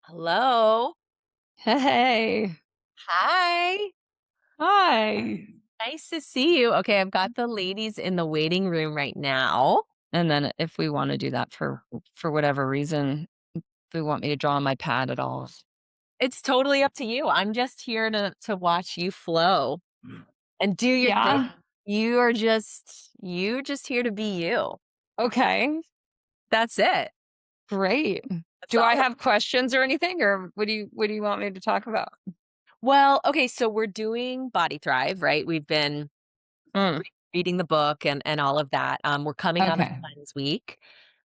Hello. Hey. Hi. Hi. Nice to see you. Okay, I've got the ladies in the waiting room right now. And then if we want to do that for whatever reason, if they want me to draw on my pad at all. It's totally up to you. I'm just here to watch you flow and do your thing. Yeah. You're just here to be you. Okay. That's it. Great. That's Do I all. have questions or anything, or what do you want me to talk about? Well, okay, so we're doing Body Thrive, right? We've been Mm, reading the book and all of that. We're coming out of okay. cleanse week.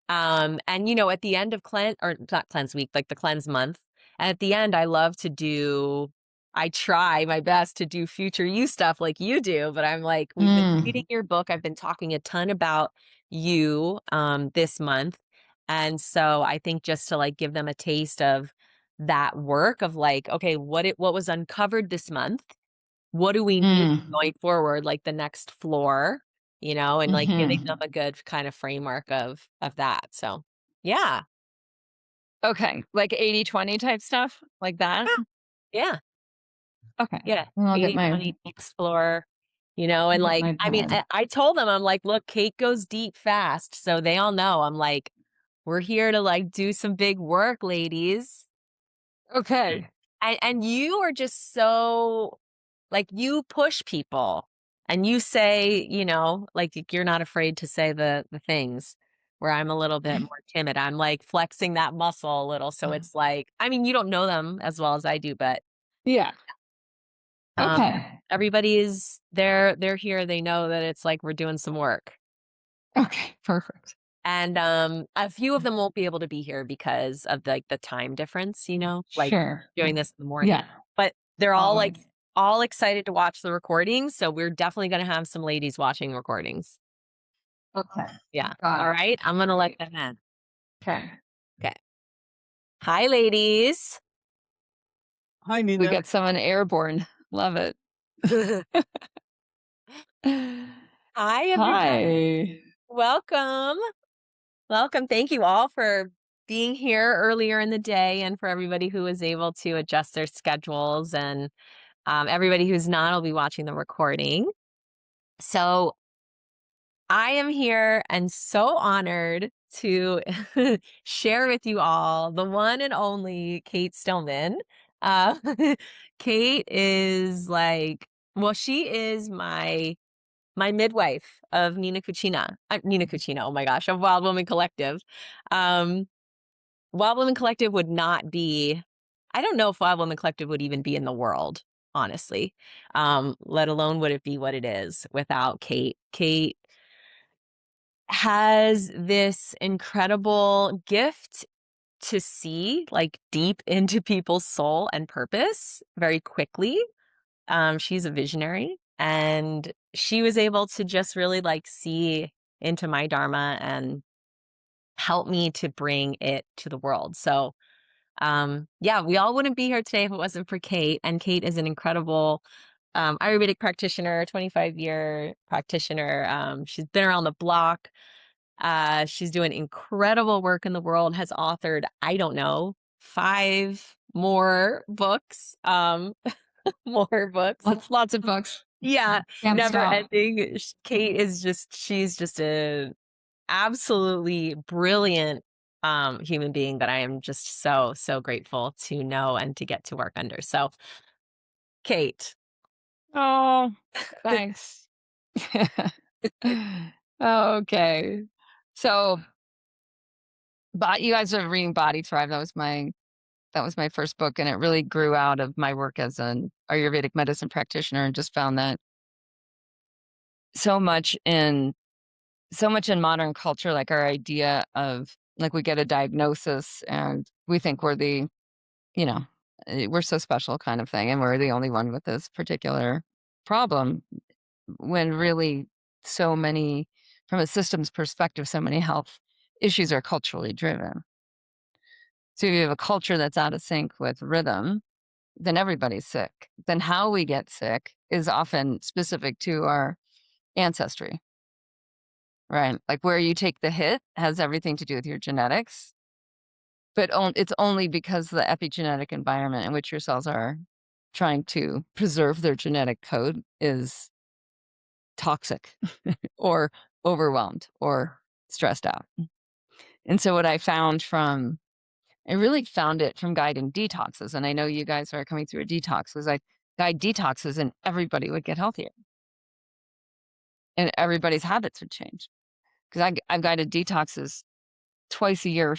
And at the end of cleanse or not cleanse week, like the cleanse month, and at the end, I try my best to do future you stuff like you do, but I'm like, we've been reading Mm, your book. I've been talking a ton about you this month. And so I think just to like give them a taste of that work of like, okay, what was uncovered this month? What do we need mm, going forward, like the next floor, and like giving them hmm. a good kind of framework of that. So yeah. Okay. Like 80/20 type stuff like that? Yeah. Yeah. Okay. Yeah. Well, I'll get 80, my 20 next floor, and get like, my I mean, pad. I told them, I'm like, look, Cate goes deep fast. So they all know I'm like, we're here to like do some big work, ladies. Okay. And you are just so like you push people and you say, like you're not afraid to say the things where I'm a little bit more timid. I'm like flexing that muscle a little. So it's like, I mean, you don't know them as well as I do, but Yeah. um Okay. they're here. They know that it's like we're doing some work. Okay. Perfect. And a few of them won't be able to be here because of the time difference, like Sure. doing this in the morning. Yeah. But they're all like Always. all excited to watch the recordings. So we're definitely gonna have some ladies watching recordings. Okay. Yeah. Got All it. right. I'm gonna let them in. Okay. Okay. Hi, ladies. Hi, We Nina. got someone airborne. Love it. Hi, everybody. Hi. Welcome. Welcome. Thank you all for being here earlier in the day and for everybody who was able to adjust their schedules and everybody who's not will be watching the recording. So I am here and so honored to share with you all the one and only Cate Stillman. Uh, Cate is like, well, she is my midwife of Nina Cucina. Oh my gosh, of Wild Woman Collective. Um, Wild Woman Collective would not be, I don't know if Wild Woman Collective would even be in the world, honestly. Let alone would it be what it is without Cate. Cate has this incredible gift to see like deep into people's soul and purpose very quickly. She's a visionary and she was able to just really like see into my Dharma and help me to bring it to the world. So yeah, we all wouldn't be here today if it wasn't for Cate. And Cate is an incredible Ayurvedic practitioner, 25-year practitioner. She's been around the block. She's doing incredible work in the world, has authored, I don't know, 5 more books, more books. Lots of books. Yeah, Can't never stop. ending. Cate is she's just a absolutely brilliant human being that I am just so, so grateful to know and to get to work under. So, Cate. Oh, thanks. Okay. So, but you guys are reading Body Thrive. That was my first book, and it really grew out of my work as an Ayurvedic medicine practitioner, and just found that so much in so much in modern culture, like our idea of like we get a diagnosis and we think we're you know, we're so special kind of thing, and we're the only one with this particular problem, when really so many, from a systems perspective, so many health issues are culturally driven. So if you have a culture that's out of sync with rhythm, then everybody's sick. Then how we get sick is often specific to our ancestry, right? Like where you take the hit has everything to do with your genetics. but it's only because the epigenetic environment in which your cells are trying to preserve their genetic code is toxic or overwhelmed or stressed out. And so what I really found it from guiding detoxes. And I know you guys are coming through a detox, was I guide detoxes and everybody would get healthier and everybody's habits would change. Because I've guided detoxes twice a year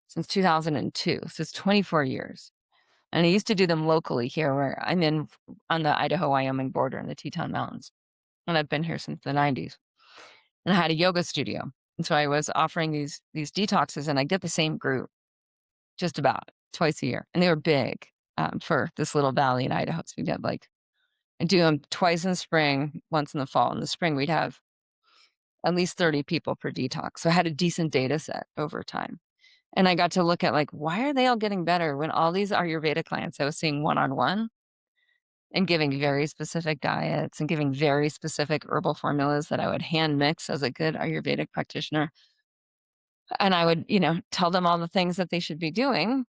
since 2002. So it's 24 years. And I used to do them locally here where I'm in on the Idaho-Wyoming border in the Teton Mountains. And I've been here since the 90s. And I had a yoga studio. And so I was offering these detoxes and I get the same group just about twice a year. And they were big for this little valley in Idaho. So we'd have I do them twice in the spring, once in the fall. In the spring, we'd have at least 30 people per detox. So I had a decent data set over time. And I got to look at why are they all getting better when all these Ayurveda clients I was seeing one-on-one and giving very specific diets and giving very specific herbal formulas that I would hand mix as a good Ayurvedic practitioner. And I would, tell them all the things that they should be doing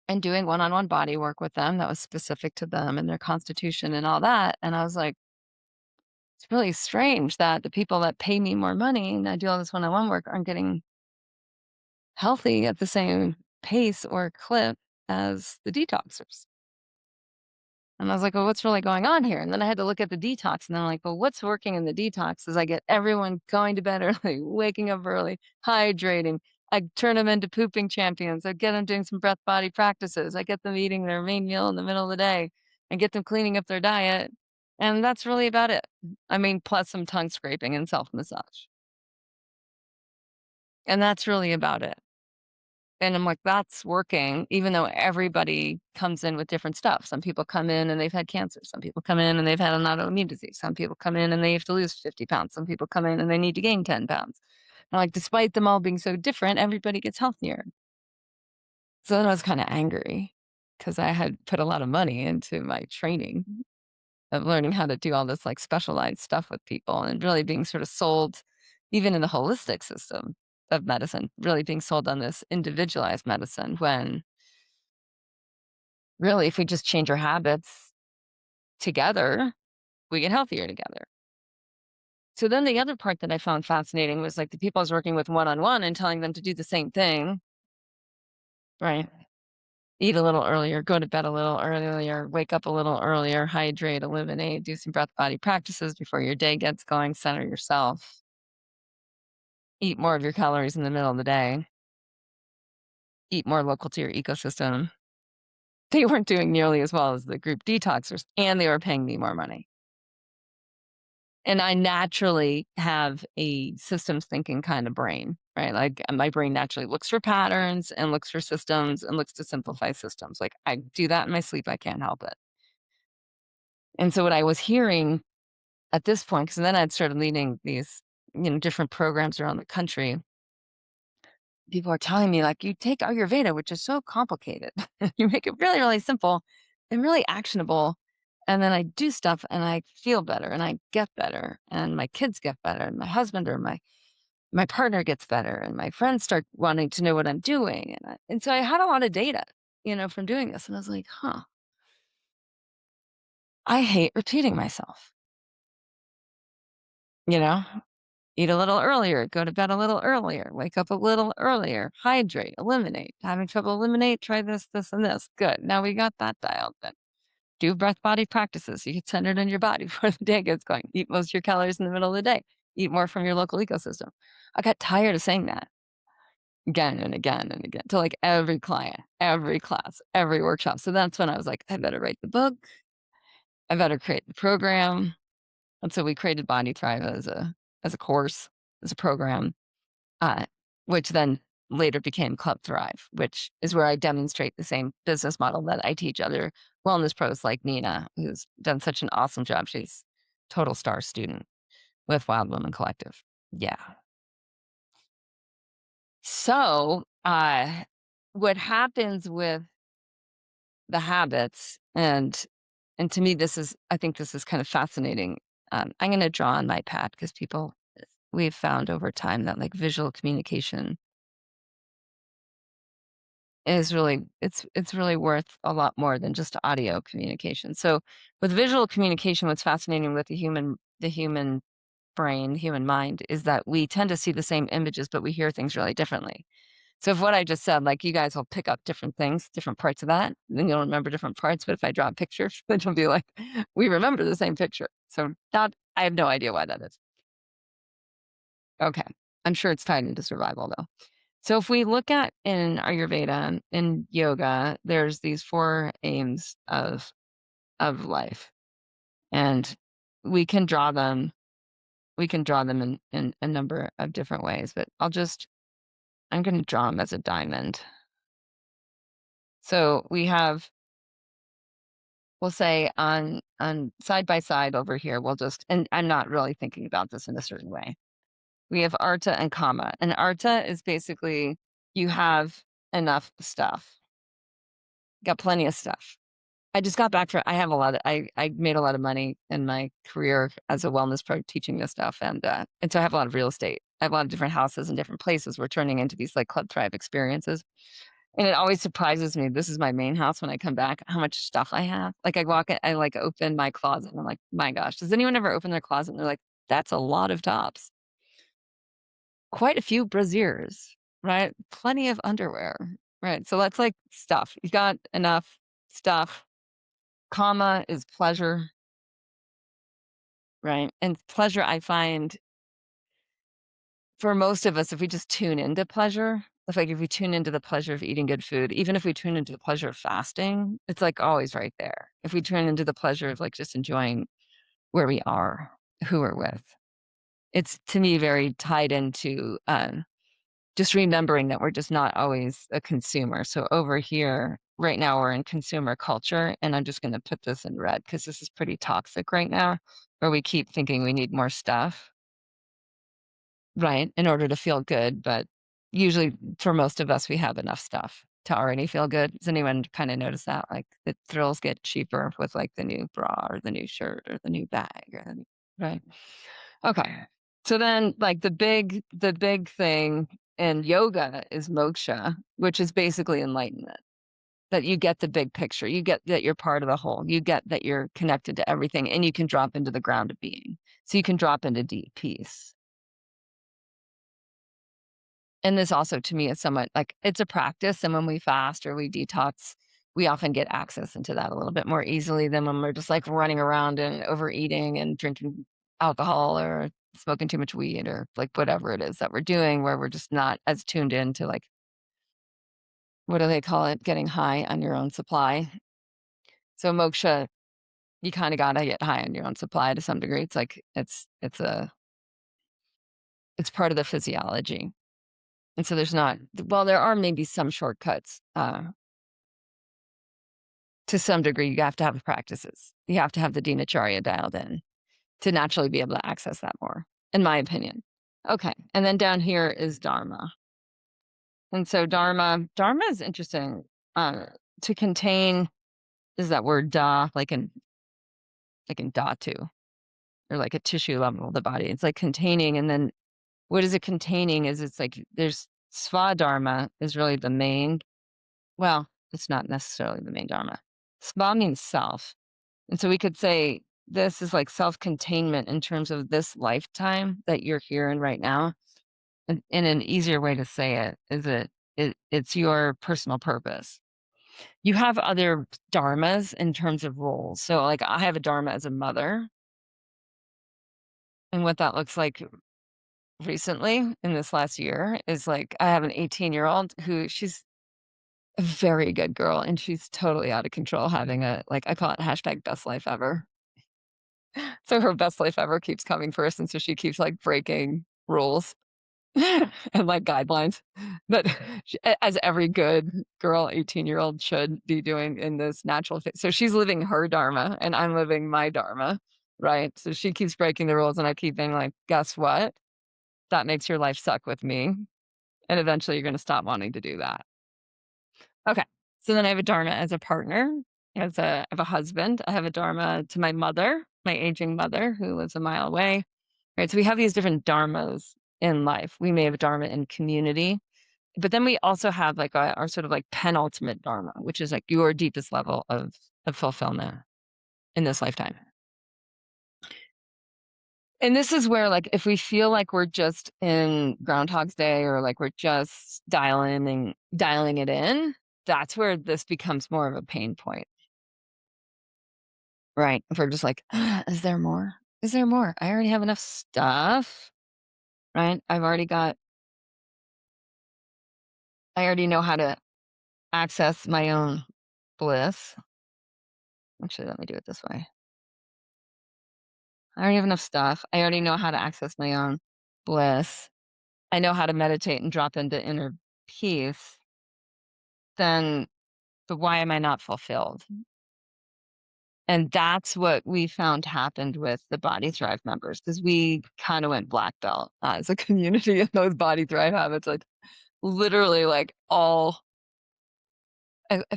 and doing one-on-one body work with them that was specific to them and their constitution and all that. And I was like, it's really strange that the people that pay me more money and I do all this one-on-one work aren't getting healthy at the same pace or clip as the detoxers. And I was like, well, what's really going on here? And then I had to look at the detox and then I'm like, well, what's working in the detox is I get everyone going to bed early, waking up early, hydrating. I turn them into pooping champions. I get them doing some breath body practices. I get them eating their main meal in the middle of the day and get them cleaning up their diet. And that's really about it. I mean, plus some tongue scraping and self massage. And that's really about it. And I'm like, that's working, even though everybody comes in with different stuff. Some people come in and they've had cancer. Some people come in and they've had an autoimmune disease. Some people come in and they have to lose 50 pounds. Some people come in and they need to gain 10 pounds. And like, despite them all being so different, everybody gets healthier. So then I was kind of angry because I had put a lot of money into my training of learning how to do all this specialized stuff with people and really being sort of sold, even in the holistic system of medicine, really being sold on this individualized medicine when really if we just change our habits together, we get healthier together. So then the other part that I found fascinating was the people I was working with one-on-one and telling them to do the same thing, right? Eat a little earlier, go to bed a little earlier, wake up a little earlier, hydrate, eliminate, do some breath body practices before your day gets going, center yourself, eat more of your calories in the middle of the day, eat more local to your ecosystem. They weren't doing nearly as well as the group detoxers, and they were paying me more money. And I naturally have a systems thinking kind of brain, right? My brain naturally looks for patterns and looks for systems and looks to simplify systems. I do that in my sleep, I can't help it. And so what I was hearing at this point, because then I'd started leading these, different programs around the country. People are telling me you take Ayurveda, which is so complicated. You make it really, really simple and really actionable. And then I do stuff and I feel better and I get better and my kids get better and my husband or my partner gets better and my friends start wanting to know what I'm doing. And so I had a lot of data, from doing this. And I was like, I hate repeating myself, you know? Eat a little earlier, go to bed a little earlier, wake up a little earlier, hydrate, eliminate. Having trouble eliminate, try this, this, and this. Good. Now we got that dialed in. Do breath body practices. You can center it in your body before the day gets going. Eat most of your calories in the middle of the day. Eat more from your local ecosystem. I got tired of saying that again and again and again to every client, every class, every workshop. So that's when I was like, I better write the book. I better create the program. And so we created Body Thrive as a course, as a program, uh, which then later became Club Thrive, which is where I demonstrate the same business model that I teach other wellness pros like Nina, who's done such an awesome job. She's total star student with Wild Women Collective. Yeah. So, what happens with the habits and to me, I think this is kind of fascinating. I'm going to draw on my pad because we've found over time that visual communication is really it's really worth a lot more than just audio communication. So with visual communication, what's fascinating with the human brain, human mind, is that we tend to see the same images, but we hear things really differently. So if what I just said, like you guys will pick up different things, different parts of that, then you'll remember different parts. But if I draw pictures, then you'll be like, we remember the same picture. So that I have no idea why that is. Okay. I'm sure it's tied into survival though. So if we look at in Ayurveda, in yoga, there's these four aims of life. And we can draw them, in a number of different ways, but I'm gonna draw them as a diamond. So we'll say on side by side over here, and I'm not really thinking about this in a certain way. We have Artha and Kama. And Artha is basically you have enough stuff. Got plenty of stuff. I have a lot of I made a lot of money in my career as a wellness pro teaching this stuff. And so I have a lot of real estate. I have a lot of different houses and different places. We're turning into these like Club Thrive experiences. And it always surprises me. This is my main house when I come back, how much stuff I have. Like I walk in, I like open my closet and I'm like, my gosh, does anyone ever open their closet and they're like, that's a lot of tops. Quite a few brassieres, right? Plenty of underwear, right? So that's like stuff. You got enough stuff. Kama is pleasure, right? And pleasure, I find for most of us, if we just tune into pleasure, if we tune into the pleasure of eating good food, even if we tune into the pleasure of fasting, it's like always right there. If we tune into the pleasure of like just enjoying where we are, who we're with, it's to me very tied into just remembering that we're just not always a consumer. So over here, right now, we're in consumer culture, and I'm just going to put this in red because this is pretty toxic right now, where we keep thinking we need more stuff, right, in order to feel good. But usually, for most of us, we have enough stuff to already feel good. Does anyone kind of notice that? Like the thrills get cheaper with like the new bra or the new shirt or the new bag, right? Okay. So then like the big thing in yoga is moksha, which is basically enlightenment. That you get the big picture. You get that you're part of the whole. You get that you're connected to everything and you can drop into the ground of being. So you can drop into deep peace. And this also to me is somewhat like it's a practice. And when we fast or we detox, we often get access into that a little bit more easily than when we're just like running around and overeating and drinking alcohol or smoking too much weed or like whatever it is that we're doing, where we're just not as tuned in to like, what do they call it? Getting high on your own supply. So moksha, you kind of gotta get high on your own supply to some degree. It's like it's part of the physiology. And so there are maybe some shortcuts. To some degree, you have to have the practices. You have to have the Dinacharya dialed in to naturally be able to access that more, in my opinion. Okay. And then down here is Dharma. And so Dharma is interesting. To contain is that word da, like in dhatu, or like a tissue level of the body. It's like containing. And then what is it containing is it's like there's Svadharma is really the main. Well, it's not necessarily the main Dharma. Sva means self. And so we could say this is like self-containment in terms of this lifetime that you're here in right now. And an easier way to say it is it's your personal purpose. You have other dharmas in terms of roles. So like I have a dharma as a mother. And what that looks like recently in this last year is like I have an 18-year-old who she's a very good girl and she's totally out of control having a like I call it hashtag best life ever. So her best life ever keeps coming first, and so she keeps, like, breaking rules and, like, guidelines that as every good girl, 18-year-old should be doing in this natural so she's living her dharma, and I'm living my dharma, right? So she keeps breaking the rules, and I keep being like, "Guess what? That makes your life suck with me, and eventually you're gonna stop wanting to do that." Okay. So then I have a dharma as a partner, I have a husband. I have a dharma to my mother, my aging mother who lives a mile away. Right. So we have these different dharmas in life. We may have a dharma in community. but then we also have like our sort of like penultimate dharma, which is like your deepest level of fulfillment in this lifetime. And this is where, like, if we feel like we're just in Groundhog's Day or like we're just dialing it in, that's where this becomes more of a pain point, right? If we're just like, is there more? Is there more? I already have enough stuff, right? I already know how to access my own bliss. Actually, let me do it this way. I already have enough stuff. I already know how to access my own bliss. I know how to meditate and drop into inner peace. Then, but why am I not fulfilled? And that's what we found happened with the Body Thrive members, because we kind of went black belt as a community in those Body Thrive habits. Like literally, like all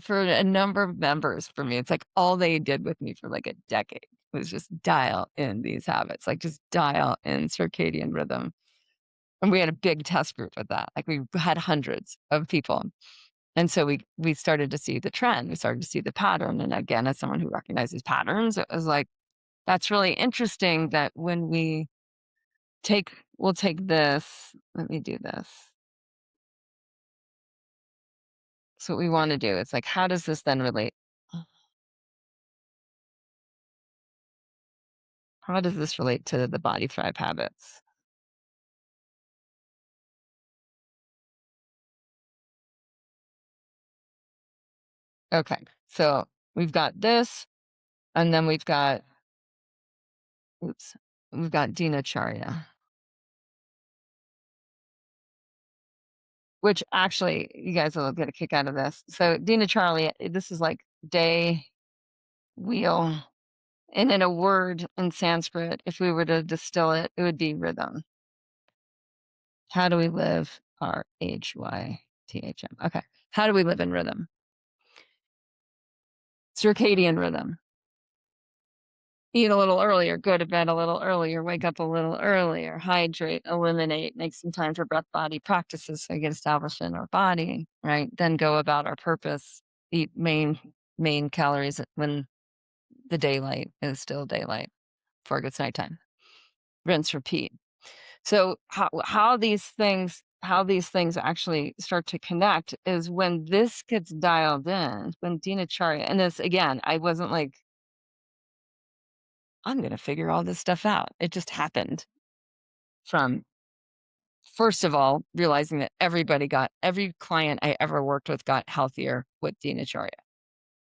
for a number of members, for me, it's like all they did with me for like a decade was just dial in these habits, like just dial in circadian rhythm. And we had a big test group with that. Like we had hundreds of people. And so we started to see the trend. We started to see the pattern. And again, as someone who recognizes patterns, it was like, that's really interesting that when we'll take this, let me do this. So what we want to do is like, how does this then relate? How does this relate to the Body Thrive habits? Okay, so we've got this, and then oops, we've got Dinacharya, which actually you guys will get a kick out of this. So Dinacharya, this is like day, wheel, and in a word in Sanskrit, if we were to distill it, it would be rhythm. How do we live? RHYTHM. Okay. How do we live in rhythm? Circadian rhythm. Eat a little earlier, go to bed a little earlier, wake up a little earlier, hydrate, eliminate, make some time for breath body practices so we get established in our body, right? Then go about our purpose, eat main calories when the daylight is still daylight before it gets nighttime. Rinse, repeat. So how these things actually start to connect is when this gets dialed in, when Dinacharya, and this again, I wasn't like, I'm gonna figure all this stuff out. It just happened from, first of all, realizing that every client I ever worked with got healthier with Dinacharya.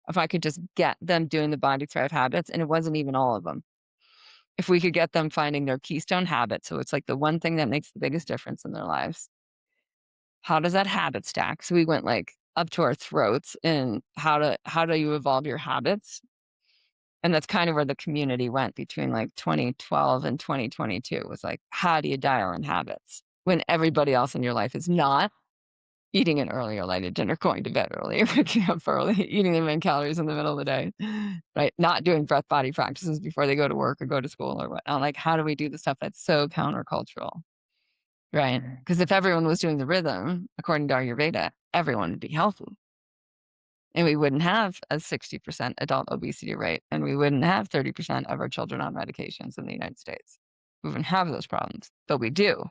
If I could just get them doing the Body Thrive habits, and it wasn't even all of them. If we could get them finding their keystone habit, so it's like the one thing that makes the biggest difference in their lives. How does that habit stack? So we went like up to our throats in how do you evolve your habits? And that's kind of where the community went between like 2012 and 2022 was like, how do you dial in habits when everybody else in your life is not eating an earlier lighted dinner, going to bed early, waking up early, eating the main calories in the middle of the day, right? Not doing breath body practices before they go to work or go to school or whatnot. Like, how do we do the stuff that's so countercultural? Right. Because if everyone was doing the rhythm, according to Ayurveda, everyone would be healthy. And we wouldn't have a 60% adult obesity rate, and we wouldn't have 30% of our children on medications in the United States. We wouldn't have those problems, but we do.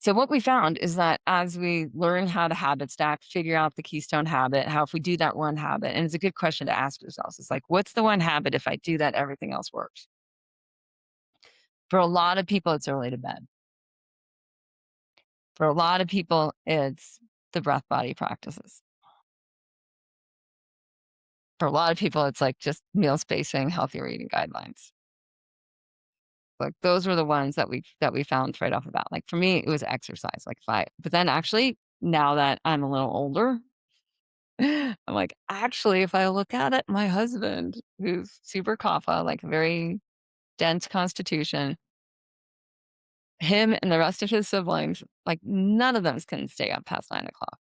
So what we found is that as we learn how to habit stack, figure out the keystone habit, how if we do that one habit, and it's a good question to ask yourselves, it's like, what's the one habit if I do that, everything else works? For a lot of people, it's early to bed. For a lot of people, it's the breath body practices. For a lot of people, it's like just meal spacing, healthier eating guidelines. Like those were the ones that we found right off the bat. Like for me, it was exercise. But then actually, now that I'm a little older, I'm like, actually, if I look at it, my husband, who's super kapha, like very dense constitution, him and the rest of his siblings, like none of them can stay up past 9 o'clock.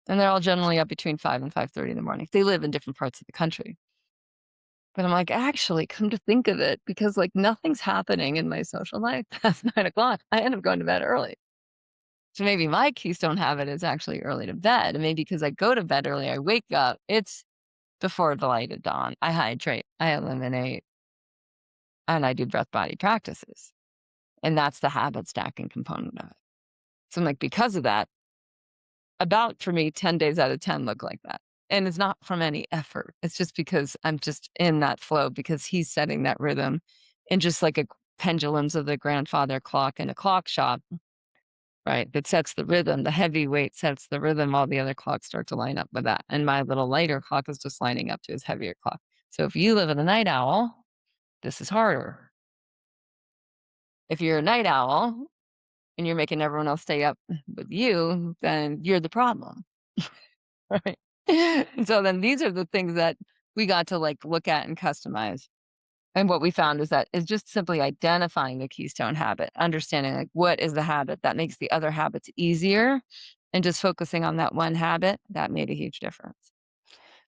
And they're all generally up between 5 and 5:30 in the morning. They live in different parts of the country. But I'm like, actually, come to think of it, because like nothing's happening in my social life past 9 o'clock. I end up going to bed early. So maybe my keystone habit is actually early to bed. And maybe because I go to bed early, I wake up, it's before the light of dawn. I hydrate, I eliminate, and I do breath body practices. And that's the habit stacking component of it. So I'm like, because of that, about for me, 10 days out of 10 look like that. And it's not from any effort. It's just because I'm just in that flow because he's setting that rhythm. And just like a pendulums of the grandfather clock in a clock shop, right? That sets the rhythm. The heavy weight sets the rhythm. All the other clocks start to line up with that. And my little lighter clock is just lining up to his heavier clock. So if you live in a night owl, this is harder. If you're a night owl and you're making everyone else stay up with you, then you're the problem. Right. And so then these are the things that we got to like look at and customize. And what we found is that it's just simply identifying the keystone habit, understanding like what is the habit that makes the other habits easier, and just focusing on that one habit that made a huge difference.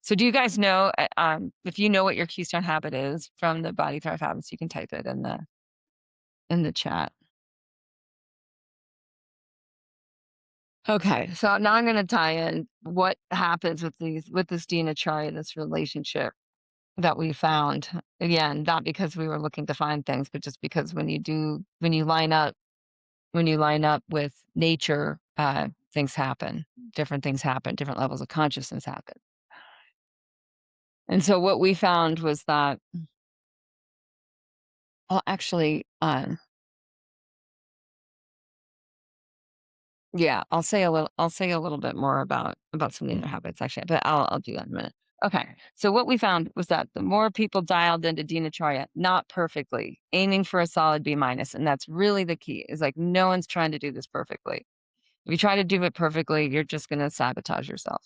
So do you guys know if you know what your keystone habit is from the Body Thrive habits, you can type it in the chat. Okay, so now I'm going to tie in what happens with this Dinacharya, this relationship that we found. Again, not because we were looking to find things, but just because when you line up with nature, things happen. Different things happen. Different levels of consciousness happen. And so what we found was that, well, actually, yeah, I'll say a little bit more about some of the other habits actually, but I'll do that in a minute. Okay. So what we found was that the more people dialed into Dinacharya, not perfectly, aiming for a solid B minus, and that's really the key. Is like no one's trying to do this perfectly. If you try to do it perfectly, you're just going to sabotage yourself.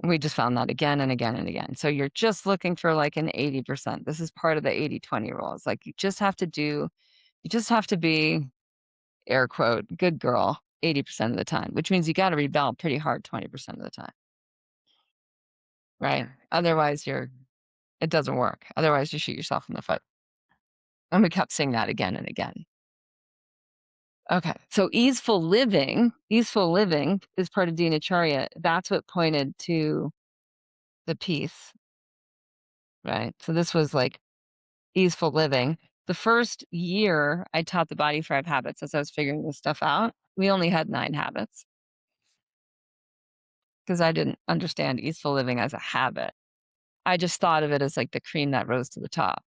We just found that again and again and again. So you're just looking for like an 80%. This is part of the 80-20 rule. It's like you just have to be, air quote, good girl 80% of the time, which means you got to rebel pretty hard 20% of the time. Right? Otherwise it doesn't work. Otherwise you shoot yourself in the foot. And we kept saying that again and again. Okay. So easeful living is part of Dinacharya. That's what pointed to the peace. Right. So this was like easeful living. The first year I taught the Body Thrive habits as I was figuring this stuff out, we only had 9 habits because I didn't understand easeful living as a habit. I just thought of it as like the cream that rose to the top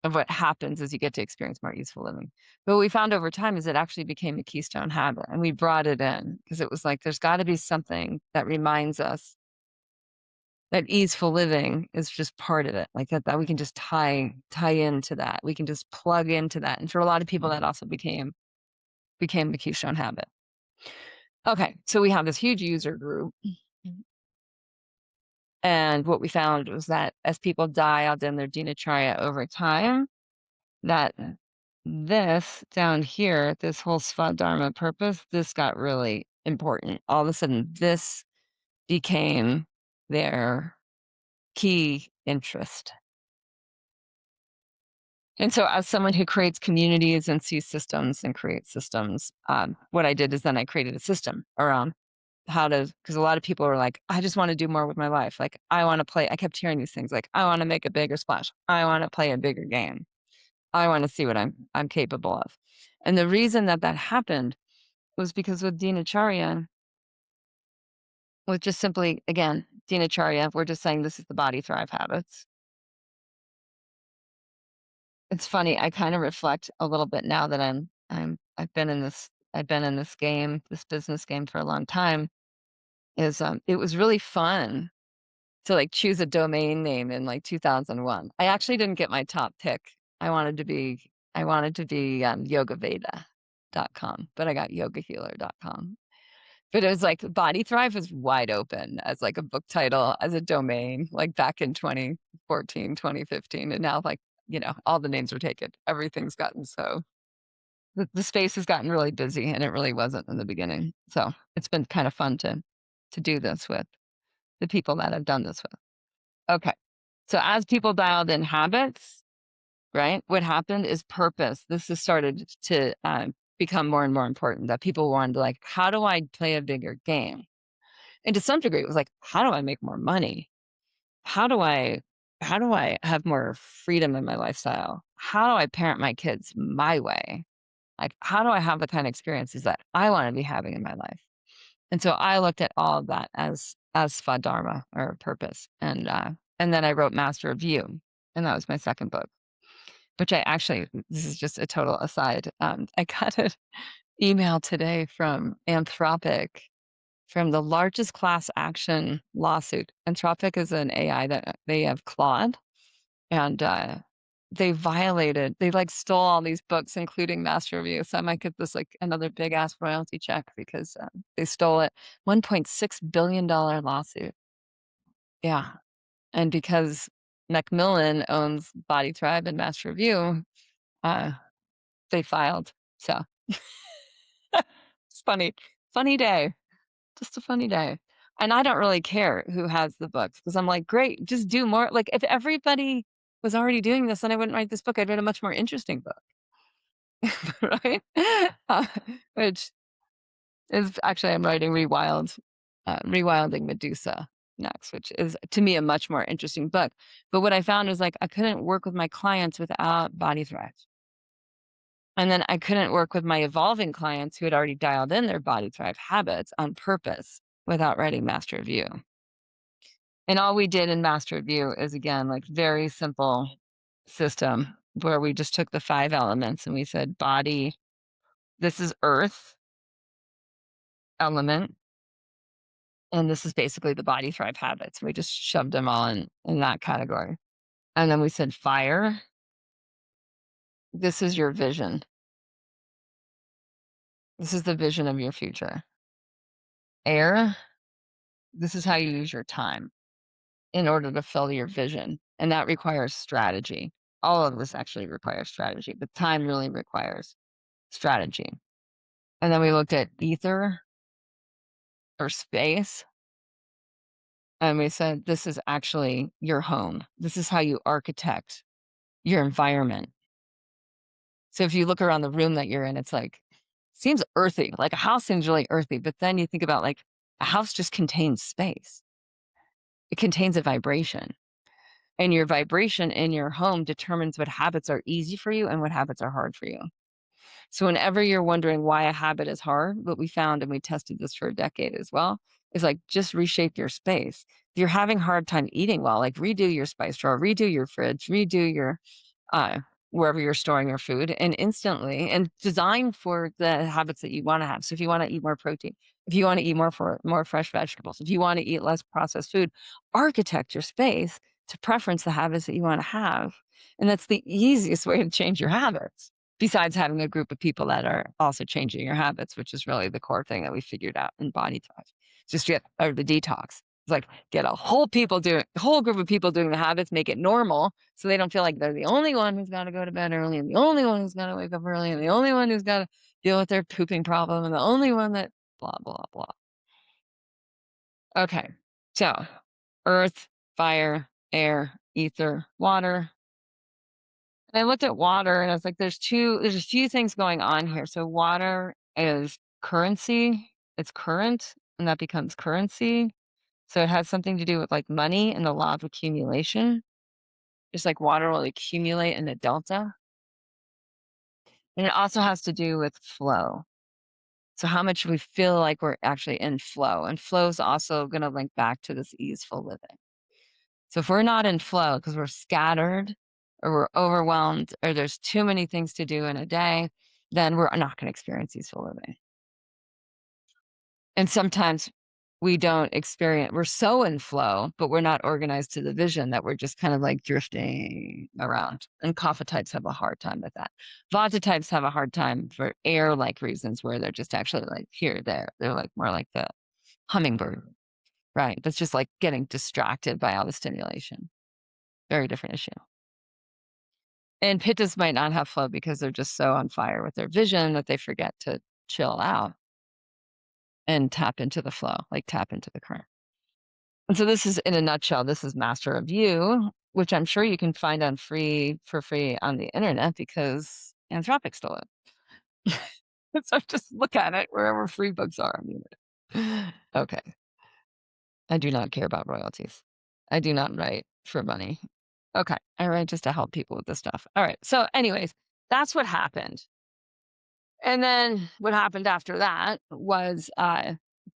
of what happens as you get to experience more easeful living. But what we found over time is it actually became a keystone habit, and we brought it in because it was like there's got to be something that reminds us that easeful living is just part of it, like that we can just tie into that. We can just plug into that. And for a lot of people, that also became the keystone habit. Okay, so we have this huge user group. And what we found was that as people dialed in their Dinacharya over time, that this down here, this whole Svadharma purpose, this got really important. All of a sudden, this became their key interest. And so as someone who creates communities and sees systems and creates systems, what I did is then I created a system around how to, because a lot of people are like, I just want to do more with my life. Like, I want to play. I kept hearing these things like, I want to make a bigger splash. I want to play a bigger game. I want to see what I'm capable of. And the reason that happened was because with Dinacharya, was just simply, again, Dinacharya, we're just saying this is the Body Thrive habits. It's funny, I kind of reflect a little bit now that I've been in this game, this business game for a long time, is it was really fun to like choose a domain name in like 2001. I actually didn't get my top pick. I wanted to be yogaveda.com, but I got yogahealer.com. But it was like Body Thrive was wide open as like a book title, as a domain, like back in 2014, 2015. And now like, all the names are taken. Everything's gotten so, the space has gotten really busy, and it really wasn't in the beginning. So it's been kind of fun to do this with the people that I've done this with. Okay. So as people dialed in habits, right, what happened is purpose. This has started to become more and more important, that people wanted to like, how do I play a bigger game? And to some degree, it was like, how do I make more money? How do I have more freedom in my lifestyle? How do I parent my kids my way? Like, how do I have the kind of experiences that I want to be having in my life? And so I looked at all of that as Dharma or purpose. And then I wrote Master of You. And that was my second book, which I actually, this is just a total aside. I got an email today from Anthropic, from the largest class action lawsuit. Anthropic is an AI that they have Claude, and they like stole all these books, including Master of You. So I might get this like another big ass royalty check because they stole it. $1.6 billion lawsuit. Yeah. And because Macmillan owns Body Thrive and Master of You, uh, they filed. So it's funny day. Just a funny day. And I don't really care who has the books because I'm like, great, just do more. Like if everybody was already doing this, then I wouldn't write this book. I'd write a much more interesting book, right? Uh, which is actually I'm writing Rewilding Medusa next, which is to me a much more interesting book. But what I found is like I couldn't work with my clients without Body Thrive. And then I couldn't work with my evolving clients who had already dialed in their Body Thrive habits on purpose without writing Master of You. And all we did in Master of You is again like very simple system where we just took the 5 elements and we said body, this is earth element, and this is basically the Body Thrive habits. We just shoved them all in that category. And then we said fire, this is your vision. This is the vision of your future. Air, this is how you use your time in order to fill your vision. And that requires strategy. All of this actually requires strategy, but time really requires strategy. And then we looked at ether or space. And we said, this is actually your home. This is how you architect your environment. So if you look around the room that you're in, it's like, seems earthy. Like a house seems really earthy. But then you think about like a house just contains space. It contains a vibration. And your vibration in your home determines what habits are easy for you and what habits are hard for you. So whenever you're wondering why a habit is hard, what we found, and we tested this for a decade as well, is like just reshape your space. If you're having a hard time eating well, like redo your spice drawer, redo your fridge, redo your uh, wherever you're storing your food, and instantly and design for the habits that you want to have. So if you want to eat more protein, if you want to eat more fresh vegetables, if you want to eat less processed food, architect your space to preference the habits that you want to have. And that's the easiest way to change your habits, besides having a group of people that are also changing your habits, which is really the core thing that we figured out in Body Thrive. Just get or the detox. It's like get a whole group of people doing the habits, make it normal, so they don't feel like they're the only one who's got to go to bed early, and the only one who's got to wake up early, and the only one who's got to deal with their pooping problem, and the only one that blah blah blah. Okay, so earth, fire, air, ether, water. And I looked at water and I was like, there's a few things going on here. So water is currency, it's current, and that becomes currency. So it has something to do with like money and the law of accumulation. Just like water will accumulate in the delta. And it also has to do with flow. So how much we feel like we're actually in flow. And flow is also going to link back to this easeful living. So if we're not in flow because we're scattered or we're overwhelmed or there's too many things to do in a day, then we're not going to experience easeful living. And sometimes we don't experience, we're so in flow, but we're not organized to the vision that we're just kind of like drifting around. And kapha types have a hard time with that. Vata types have a hard time for air-like reasons where they're just actually like here, there. They're like more like the hummingbird, right? That's just like getting distracted by all the stimulation. Very different issue. And pittas might not have flow because they're just so on fire with their vision that they forget to chill out and tap into the flow, like tap into the current. And so this is, in a nutshell, this is Master of You, which I'm sure you can find for free on the internet because Anthropic stole it. So just look at it wherever free books are. Okay. I do not care about royalties. I do not write for money. Okay. I write just to help people with this stuff. All right. So, anyways, that's what happened. And then what happened after that was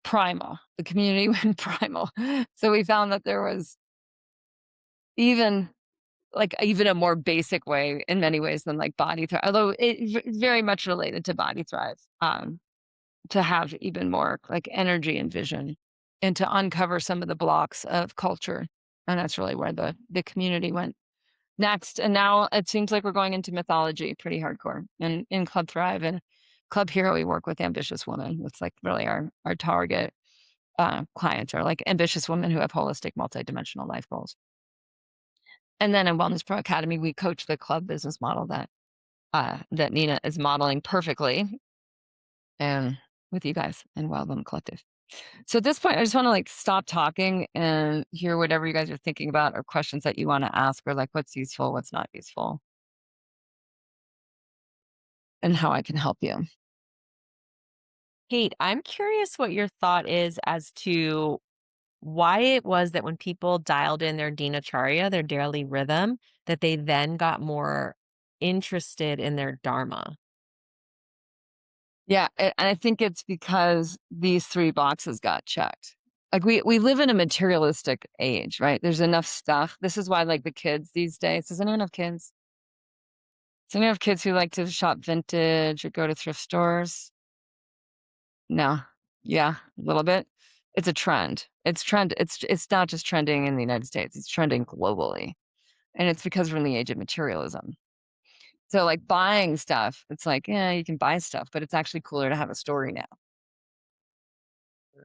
primal. The community went primal. So we found that there was even even a more basic way in many ways than like body thrive, although very much related to body thrive, to have even more like energy and vision and to uncover some of the blocks of culture. And that's really where the community went next. And now it seems like we're going into mythology pretty hardcore. And in Club Thrive and Club Hero, we work with ambitious women. It's like really our target clients are like ambitious women who have holistic, multidimensional life goals. And then in Wellness Pro Academy, we coach the club business model that Nina is modeling perfectly, and with you guys in Wild Woman Collective. So at this point, I just want to like stop talking and hear whatever you guys are thinking about or questions that you want to ask or like what's useful, what's not useful, and how I can help you. Kate, I'm curious what your thought is as to why it was that when people dialed in their Dinacharya, their daily rhythm, that they then got more interested in their Dharma. Yeah, and I think it's because these 3 boxes got checked. Like we live in a materialistic age, right? There's enough stuff. This is why like the kids these days, does anyone have kids? Does anyone have kids who like to shop vintage or go to thrift stores? No. Yeah, a little bit. It's a trend. It's not just trending in the United States, it's trending globally. And it's because we're in the age of materialism. So like buying stuff, it's like, yeah, you can buy stuff, but it's actually cooler to have a story now.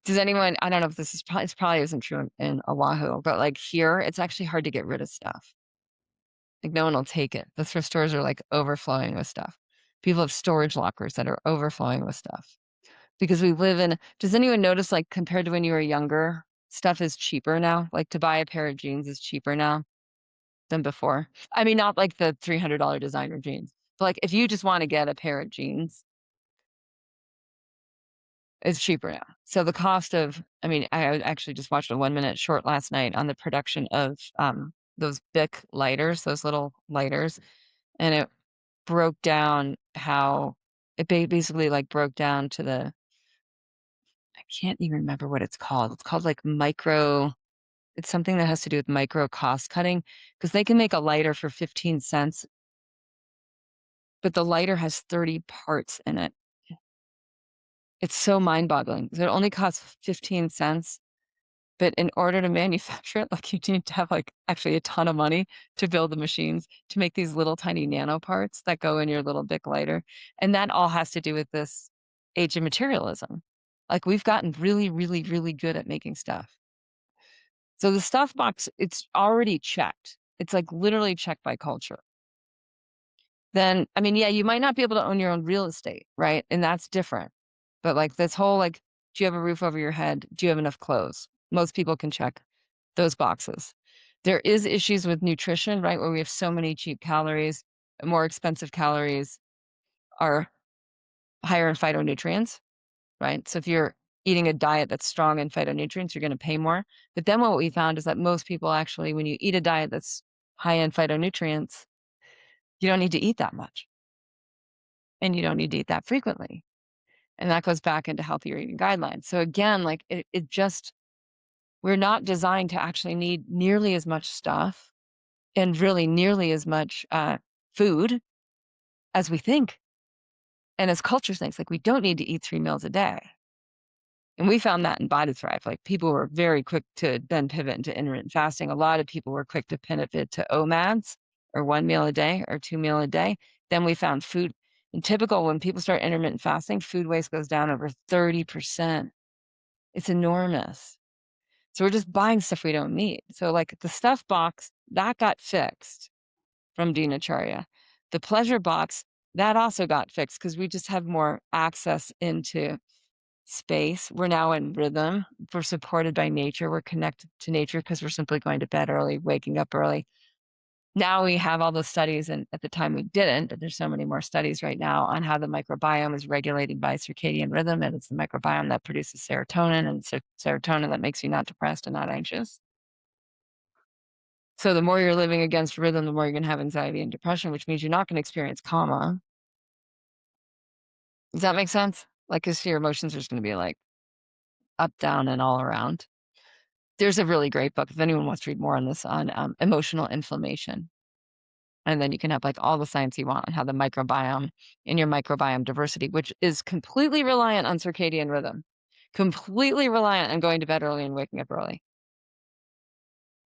Does anyone, I don't know if this probably isn't true in Oahu, but like here, it's actually hard to get rid of stuff. Like no one will take it. The thrift stores are like overflowing with stuff. People have storage lockers that are overflowing with stuff because we live in, does anyone notice like compared to when you were younger, stuff is cheaper now? Like to buy a pair of jeans is cheaper now than before. I mean, not like the $300 designer jeans, but like if you just want to get a pair of jeans, it's cheaper now. So the cost of, I mean, I actually just watched a 1 minute short last night on the production of those Bic lighters, those little lighters, and it broke down how basically like broke down to I can't even remember what it's called. It's called like micro. It's something that has to do with micro cost cutting because they can make a lighter for 15 cents, but the lighter has 30 parts in it. It's so mind boggling. It only costs 15 cents. But in order to manufacture it, like you need to have like actually a ton of money to build the machines to make these little tiny nano parts that go in your little Bic lighter. And that all has to do with this age of materialism. Like we've gotten really, really, really good at making stuff. So the stuff box, it's already checked. It's like literally checked by culture. Then, I mean, yeah, you might not be able to own your own real estate, right? And that's different. But like this whole like, do you have a roof over your head? Do you have enough clothes? Most people can check those boxes. There is issues with nutrition, right? Where we have so many cheap calories, more expensive calories are higher in phytonutrients, right? So if you're eating a diet that's strong in phytonutrients, you're going to pay more. But then what we found is that most people actually, when you eat a diet that's high in phytonutrients, you don't need to eat that much. And you don't need to eat that frequently. And that goes back into healthier eating guidelines. So again, like it just, we're not designed to actually need nearly as much stuff and really nearly as much food as we think. And as culture thinks, like we don't need to eat 3 meals a day. And we found that in Body Thrive, like people were very quick to then pivot into intermittent fasting. A lot of people were quick to pivot to OMADs or 1 meal a day or 2 meal a day. Then we found food. And typical when people start intermittent fasting, food waste goes down over 30%. It's enormous. So we're just buying stuff we don't need. So like the stuff box, that got fixed from Dinacharya. The pleasure box, that also got fixed because we just have more access into space. We're now in rhythm. We're supported by nature. We're connected to nature because we're simply going to bed early, waking up early. Now we have all those studies, and at the time we didn't, but there's so many more studies right now on how the microbiome is regulated by circadian rhythm, and it's the microbiome that produces serotonin, and serotonin that makes you not depressed and not anxious. So the more you're living against rhythm, the more you're going to have anxiety and depression, which means you're not going to experience calma. Does that make sense? Like, because your emotions are just going to be like up, down, and all around. There's a really great book if anyone wants to read more on this on emotional inflammation. And then you can have like all the science you want on how the microbiome and your microbiome diversity, which is completely reliant on circadian rhythm, completely reliant on going to bed early and waking up early.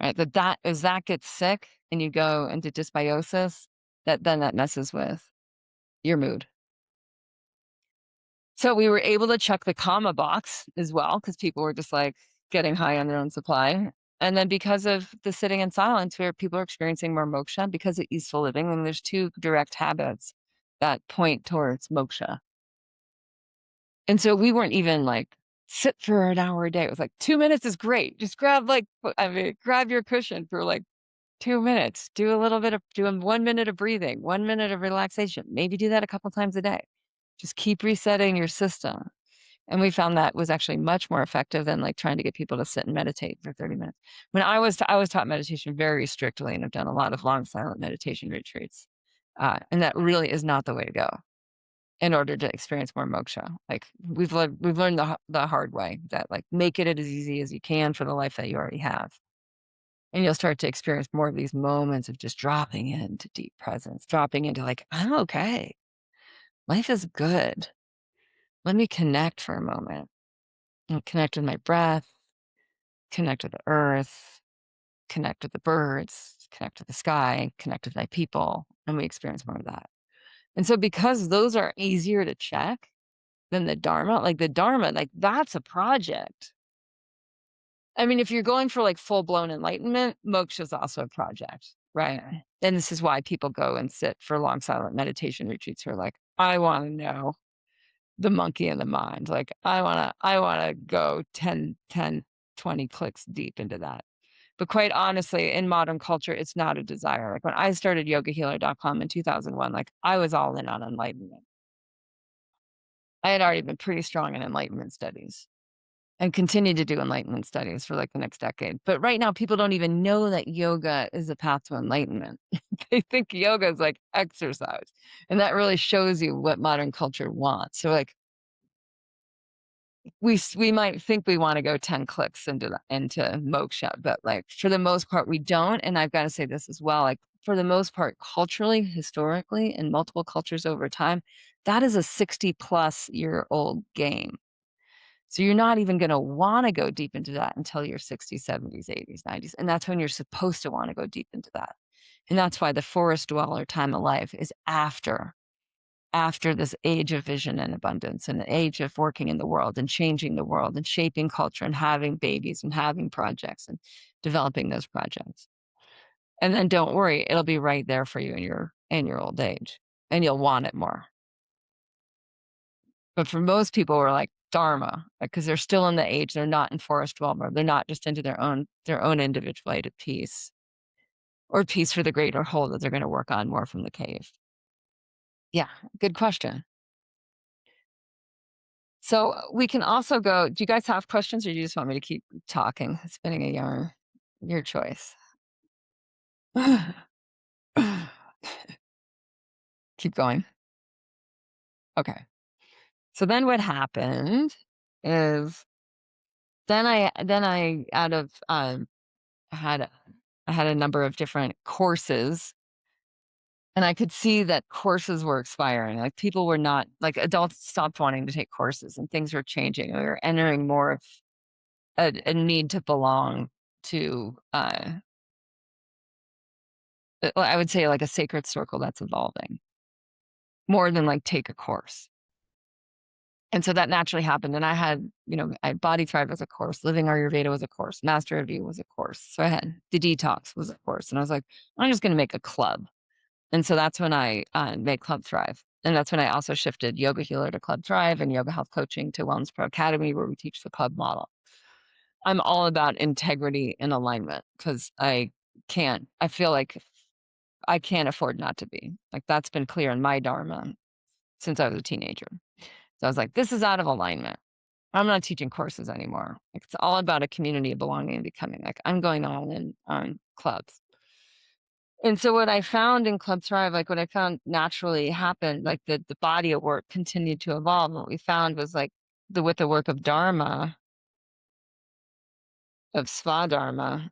Right? That as that gets sick and you go into dysbiosis, that messes with your mood. So we were able to check the comma box as well because people were just like getting high on their own supply. And then because of the sitting in silence, where people are experiencing more moksha because of easeful living, and there's two direct habits that point towards moksha. And so we weren't even like sit for an hour a day. It was like 2 minutes is great. Just grab grab your cushion for like 2 minutes. Do 1 minute of breathing, 1 minute of relaxation. Maybe do that a couple times a day. Just keep resetting your system. And we found that was actually much more effective than like trying to get people to sit and meditate for 30 minutes. When I was taught meditation very strictly, and I've done a lot of long silent meditation retreats. And that really is not the way to go in order to experience more moksha. Like we've learned the hard way that like make it as easy as you can for the life that you already have. And you'll start to experience more of these moments of just dropping into deep presence, dropping into like, I'm okay. Life is good. Let me connect for a moment. And connect with my breath, connect with the earth, connect with the birds, connect with the sky, connect with my people. And we experience more of that. And so because those are easier to check than the Dharma, like that's a project. I mean, if you're going for like full blown enlightenment, moksha is also a project, right? And this is why people go and sit for long silent meditation retreats who are like, I want to know the monkey in the mind. Like I wanna go 10, 20 clicks deep into that. But quite honestly, in modern culture, it's not a desire. Like when I started yogahealer.com in 2001, like I was all in on enlightenment. I had already been pretty strong in enlightenment studies and continued to do enlightenment studies for like the next decade. But right now, people don't even know that yoga is a path to enlightenment. They think yoga is like exercise. And that really shows you what modern culture wants. So like we might think we want to go 10 clicks into moksha, but like for the most part we don't. And I've got to say this as well, like for the most part, culturally, historically, in multiple cultures over time, that is a 60-plus-year-old game. So you're not even going to want to go deep into that until your 60s, 70s, 80s, 90s. And that's when you're supposed to want to go deep into that. And that's why the forest dweller time of life is after this age of vision and abundance and the age of working in the world and changing the world and shaping culture and having babies and having projects and developing those projects. And then don't worry, it'll be right there for you in your old age and you'll want it more. But for most people, we're like Dharma, because they're still in the age, they're not in forest dweller, they're not just into their own individuated peace or peace for the greater whole that they're going to work on more from the cave. Yeah, good question. So we can also go, do you guys have questions or do you just want me to keep talking, spinning a yarn? Your choice. Keep going. Okay. So then what happened is then I out of I had I had a number of different courses and I could see that courses were expiring. Like people were not like adults stopped wanting to take courses and things were changing. We were entering more of a need to belong to I would say like a sacred circle that's evolving more than like take a course. And so that naturally happened. And I had, Body Thrive was a course, Living Ayurveda was a course, Master of You was a course. So I had the Detox was a course. And I was like, I'm just going to make a club. And so that's when I made Club Thrive. And that's when I also shifted Yoga Healer to Club Thrive and Yoga Health Coaching to Wellness Pro Academy, where we teach the club model. I'm all about integrity and alignment because I feel like I can't afford not to be. Like, that's been clear in my Dharma since I was a teenager. So I was like, this is out of alignment. I'm not teaching courses anymore. Like, it's all about a community of belonging and becoming. Like, I'm going all in on clubs. And so what I found in Club Thrive, like what I found naturally happened, like the body of work continued to evolve. What we found was like with the work of Dharma, of Svadharma,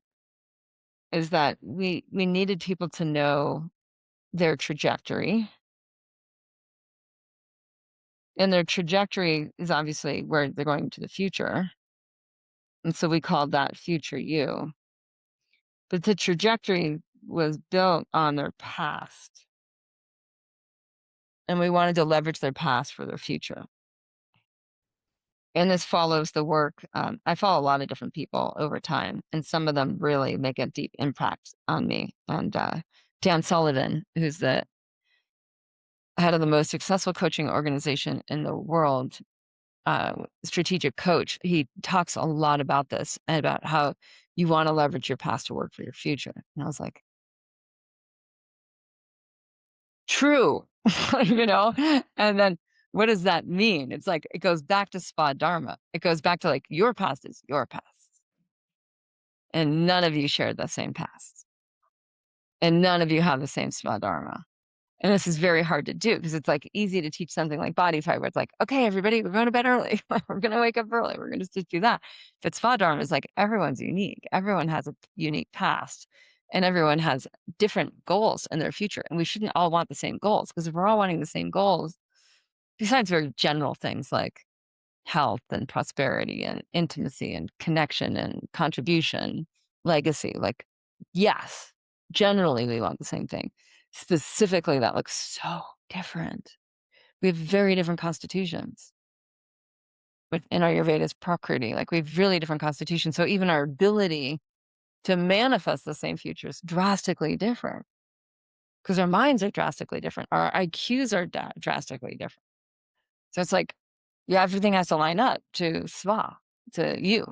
is that we needed people to know their trajectory. And their trajectory is obviously where they're going to the future. And so we called that future you. But the trajectory was built on their past. And we wanted to leverage their past for their future. And this follows the work. I follow a lot of different people over time, and some of them really make a deep impact on me. And Dan Sullivan, who's the head of the most successful coaching organization in the world, strategic coach, he talks a lot about this and about how you want to leverage your past to work for your future. And I was like, true, you know? And then what does that mean? It's like, it goes back to Spa Dharma. It goes back to like, your past is your past. And none of you shared the same past. And none of you have the same Spa Dharma. And this is very hard to do because it's like easy to teach something like body fight where it's like, okay, everybody, we're going to bed early. We're going to wake up early. We're going to just do that. But Spa Dharma is like, everyone's unique. Everyone has a unique past and everyone has different goals in their future. And we shouldn't all want the same goals, because if we're all wanting the same goals, besides very general things like health and prosperity and intimacy and connection and contribution, legacy, like, yes, generally we want the same thing. Specifically, that looks so different. We have very different constitutions. Within Ayurveda's Prakriti, like we have really different constitutions. So even our ability to manifest the same future is drastically different, because our minds are drastically different. Our IQs are drastically different. So it's like, yeah, everything has to line up to Sva, to you,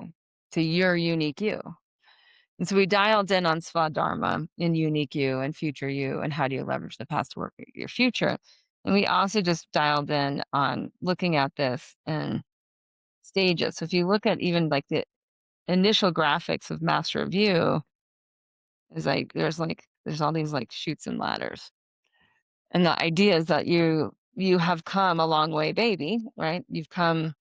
to your unique you. And so we dialed in on Sva Dharma and unique you and future you and how do you leverage the past to work for your future. And we also just dialed in on looking at this in stages. So if you look at even like the initial graphics of Master of You, is like there's all these like chutes and ladders. And the idea is that you have come a long way, baby, right? You've come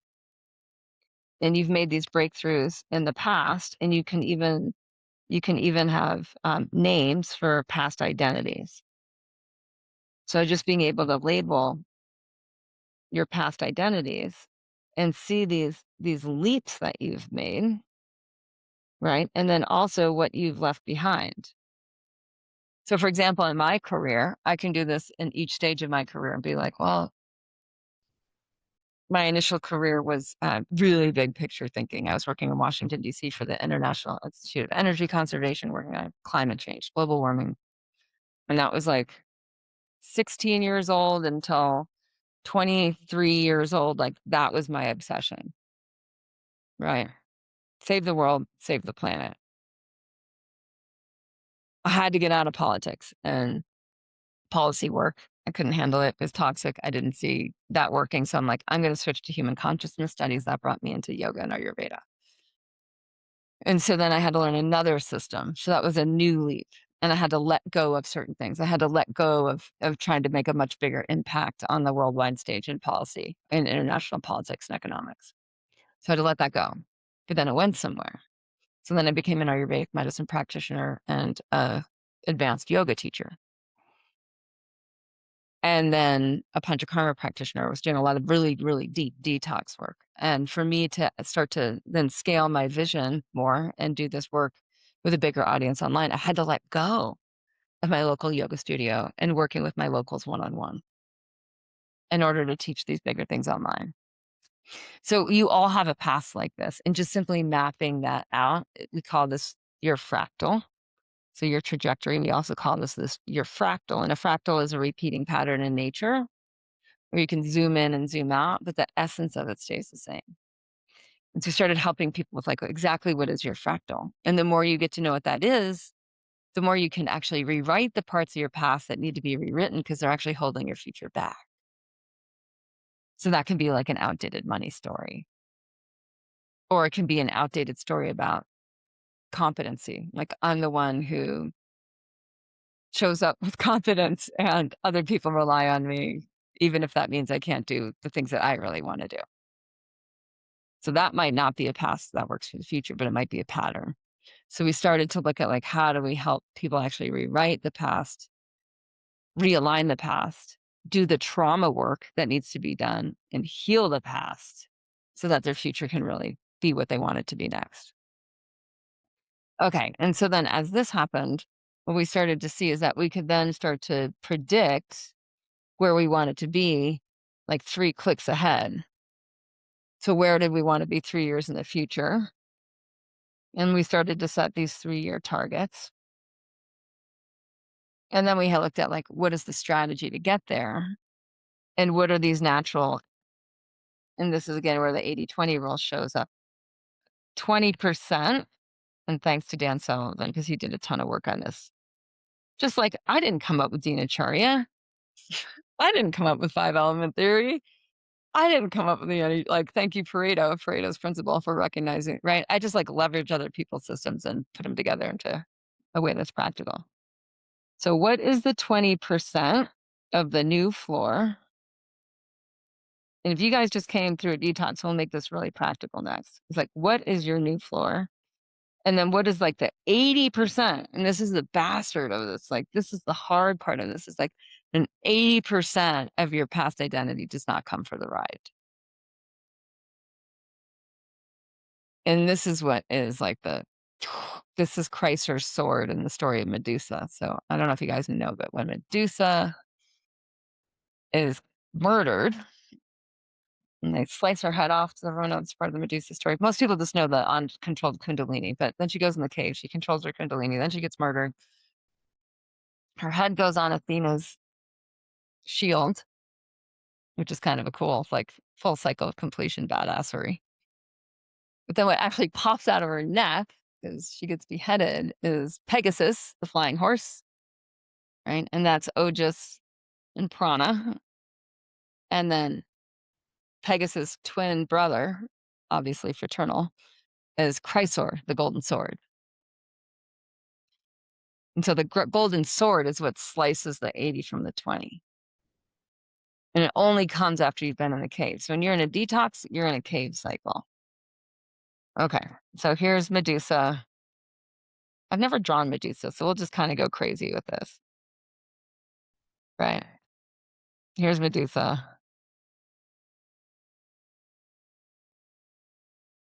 and you've made these breakthroughs in the past, and you can even have names for past identities. So just being able to label your past identities and see these leaps that you've made, right? And then also what you've left behind. So for example, in my career, I can do this in each stage of my career and be like, well, my initial career was really big picture thinking. I was working in Washington, D.C. for the International Institute of Energy Conservation, working on climate change, global warming. And that was like 16 years old until 23 years old. Like, that was my obsession, right? Save the world, save the planet. I had to get out of politics and policy work. I couldn't handle it. It was toxic. I didn't see that working. So I'm like, I'm going to switch to human consciousness studies. That brought me into yoga and Ayurveda. And so then I had to learn another system. So that was a new leap. And I had to let go of certain things. I had to let go of trying to make a much bigger impact on the worldwide stage in policy, in international politics and economics. So I had to let that go. But then it went somewhere. So then I became an Ayurvedic medicine practitioner and a advanced yoga teacher. And then a Panchakarma practitioner. Was doing a lot of really, really deep detox work. And for me to start to then scale my vision more and do this work with a bigger audience online, I had to let go of my local yoga studio and working with my locals one-on-one in order to teach these bigger things online. So you all have a past like this, and just simply mapping that out, we call this your fractal. So your trajectory, we also call this your fractal. And a fractal is a repeating pattern in nature where you can zoom in and zoom out, but the essence of it stays the same. And so we started helping people with like, exactly what is your fractal? And the more you get to know what that is, the more you can actually rewrite the parts of your past that need to be rewritten because they're actually holding your future back. So that can be like an outdated money story, or it can be an outdated story about competency. Like, I'm the one who shows up with confidence and other people rely on me, even if that means I can't do the things that I really want to do. So that might not be a past that works for the future, but it might be a pattern. So we started to look at, like, how do we help people actually rewrite the past, realign the past, do the trauma work that needs to be done, and heal the past so that their future can really be what they want it to be next. Okay. And so then as this happened, what we started to see is that we could then start to predict where we want it to be, like 3 clicks ahead. So where did we want to be 3 years in the future? And we started to set these 3-year targets. And then we had looked at, like, what is the strategy to get there? And what are these natural, and this is again where the 80/20 rule shows up. 20%, and thanks to Dan Sullivan, because he did a ton of work on this. Just like I didn't come up with Dinacharya. I didn't come up with 5-element theory. I didn't come up with like, thank you, Pareto's principle for recognizing, right? I just, like, leverage other people's systems and put them together into a way that's practical. So what is the 20% of the new floor? And if you guys just came through a detox, we'll make this really practical next. It's like, what is your new floor? And then what is, like, the 80%? And this is the bastard of this. Like, this is the hard part of this. Is like, an 80% of your past identity does not come for the ride. And this is what is like this is Chrysor's sword in the story of Medusa. So I don't know if you guys know, but when Medusa is murdered and they slice her head off, so everyone knows it's part of the Medusa story. Most people just know the uncontrolled Kundalini, but then she goes in the cave, she controls her Kundalini, then she gets murdered. Her head goes on Athena's shield, which is kind of a cool, like, full cycle of completion badassery. But then what actually pops out of her neck, because she gets beheaded, is Pegasus, the flying horse, right? And that's Ojas and Prana. And then Pegasus' twin brother, obviously fraternal, is Chrysor, the golden sword. And so the golden sword is what slices the 80 from the 20. And it only comes after you've been in the cave. So when you're in a detox, you're in a cave cycle. Okay, so here's Medusa. I've never drawn Medusa, so we'll just kind of go crazy with this. Right. Here's Medusa.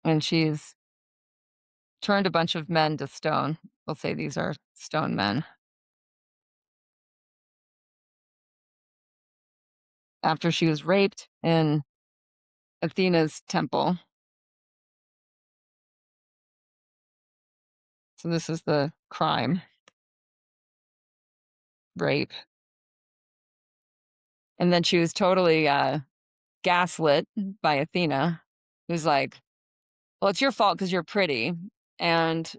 And she's turned a bunch of men to stone. We'll say these are stone men. After she was raped in Athena's temple. So this is the crime, rape. And then she was totally gaslit by Athena, who's like, well, it's your fault because you're pretty. And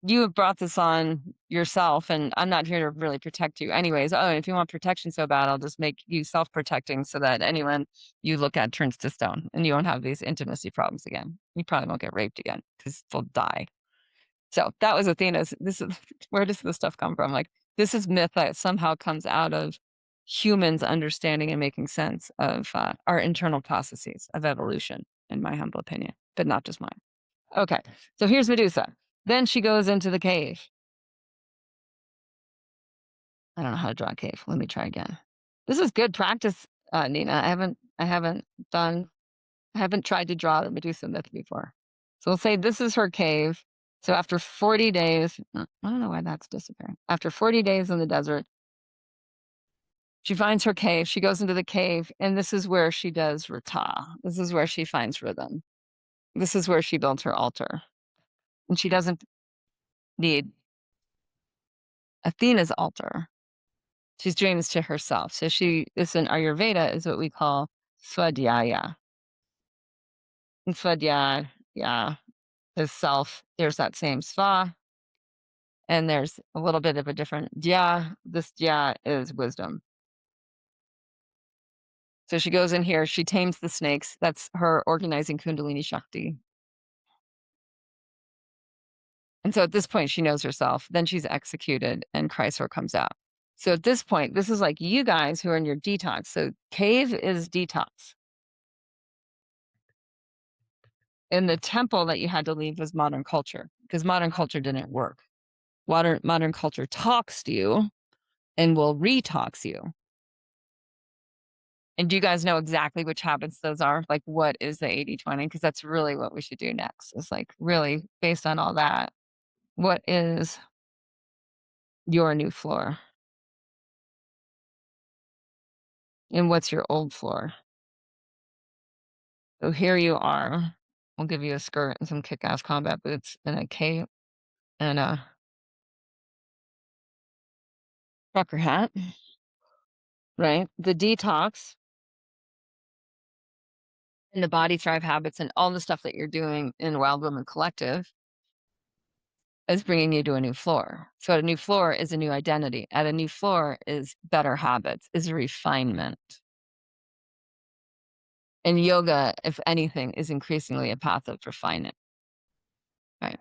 you have brought this on yourself, and I'm not here to really protect you anyways. Oh, if you want protection so bad, I'll just make you self-protecting so that anyone you look at turns to stone and you won't have these intimacy problems again. You probably won't get raped again because they'll die. So that was Athena's. This is where does this stuff come from? Like, this is myth that somehow comes out of humans understanding and making sense of our internal processes of evolution, in my humble opinion, but not just mine. Okay, so here's Medusa. Then she goes into the cave. I don't know how to draw a cave. Let me try again. This is good practice, Nina. I haven't tried to draw the Medusa myth before. So we'll say this is her cave. So after 40 days, I don't know why that's disappearing. After 40 days in the desert, she finds her cave. She goes into the cave, and this is where she does Rata. This is where she finds rhythm. This is where she builds her altar. And she doesn't need Athena's altar. She's doing this to herself. So this in Ayurveda is what we call Swadhyaya. And Swadhyaya is self. There's that same sva. And there's a little bit of a different Jya. This Jya is wisdom. So she goes in here, she tames the snakes. That's her organizing Kundalini Shakti. And so at this point, she knows herself. Then she's executed and Chrysor comes out. So at this point, this is like you guys who are in your detox. So cave is detox. And the temple that you had to leave was modern culture because modern culture didn't work. Modern culture talks to you and will retox you. And do you guys know exactly which habits those are? Like, what is the 80/20? Because that's really what we should do next. Is like really based on all that. What is your new floor? And what's your old floor? So here you are. We'll give you a skirt and some kick-ass combat boots and a cape and a trucker hat, right? The detox and the body thrive habits and all the stuff that you're doing in Wild Woman Collective is bringing you to a new floor. So a new floor is a new identity. At a new floor is better habits, is refinement. And yoga, if anything, is increasingly a path of refinement. Right.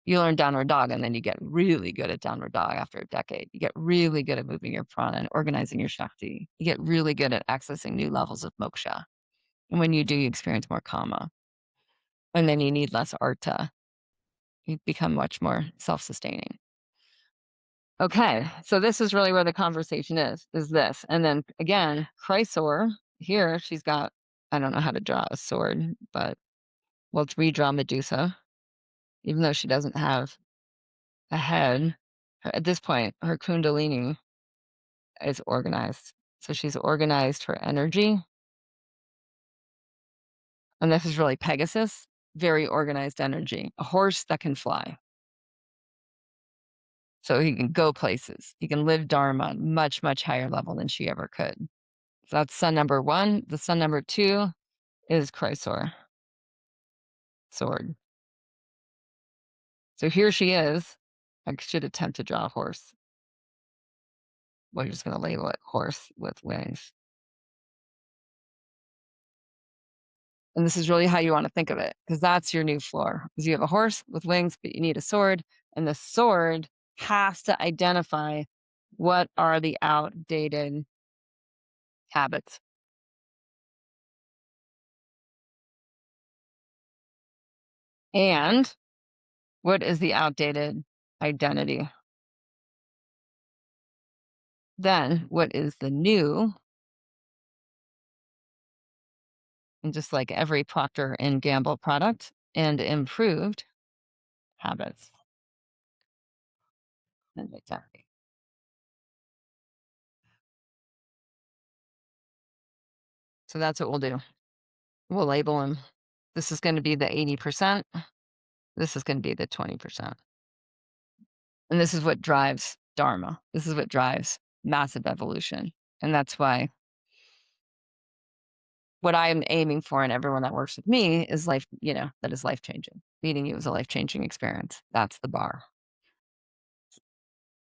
You learn downward dog and then you get really good at downward dog after a decade. You get really good at moving your prana and organizing your shakti. You get really good at accessing new levels of moksha. And when you do, you experience more kama. And then you need less artha. You become much more self-sustaining. Okay, so this is really where the conversation is this. And then again, Chrysor, here she's got, I don't know how to draw a sword, but let's redraw Medusa, even though she doesn't have a head. At this point, her Kundalini is organized. So she's organized her energy. And this is really Pegasus, very organized energy, a horse that can fly. So he can go places. He can live Dharma much, much higher level than she ever could. So that's sun number 1. The sun number 2 is Chrysor, sword. So here she is. I should attempt to draw a horse. Well, you're just going to label it horse with wings. And this is really how you want to think of it, because that's your new floor. Because you have a horse with wings, but you need a sword. And the sword has to identify what are the outdated habits. And what is the outdated identity? Then what is the new? And just like every Procter and Gamble product and improved habits. And exactly. So that's what we'll do. We'll label them. This is going to be the 80%. This is going to be the 20%. And this is what drives Dharma. This is what drives massive evolution. And that's why what I'm aiming for in everyone that works with me is life, that is life changing. Meeting you is a life changing experience. That's the bar.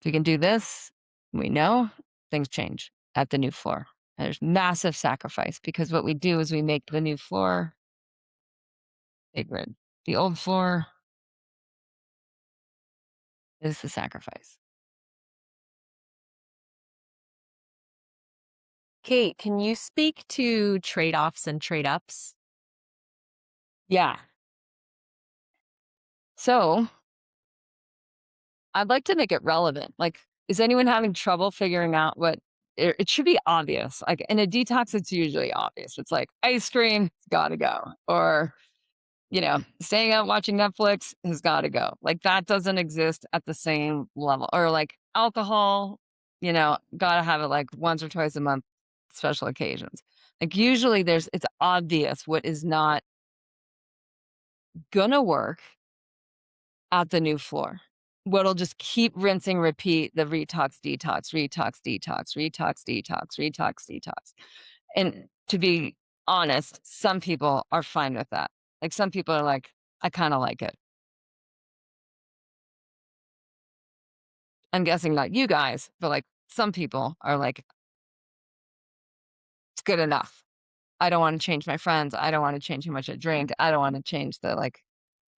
If we can do this, we know things change at the new floor. And there's massive sacrifice because what we do is we make the new floor sacred. The old floor is the sacrifice. Cate, can you speak to trade-offs and trade-ups? Yeah. So I'd like to make it relevant. Like, is anyone having trouble figuring out what it should be obvious? Like in a detox, it's usually obvious. It's like ice cream, gotta go. Or, staying out watching Netflix has gotta go. Like that doesn't exist at the same level. Or like alcohol, gotta have it like once or twice a month, special occasions. Like usually it's obvious what is not gonna work at the new floor. What'll just keep rinsing, repeat the retox, detox, retox, detox, retox, detox, retox, detox. And to be honest, some people are fine with that. Like some people are like, I kind of like it. I'm guessing not you guys, but like some people are like, it's good enough. I don't want to change my friends. I don't want to change how much I drink. I don't want to change the like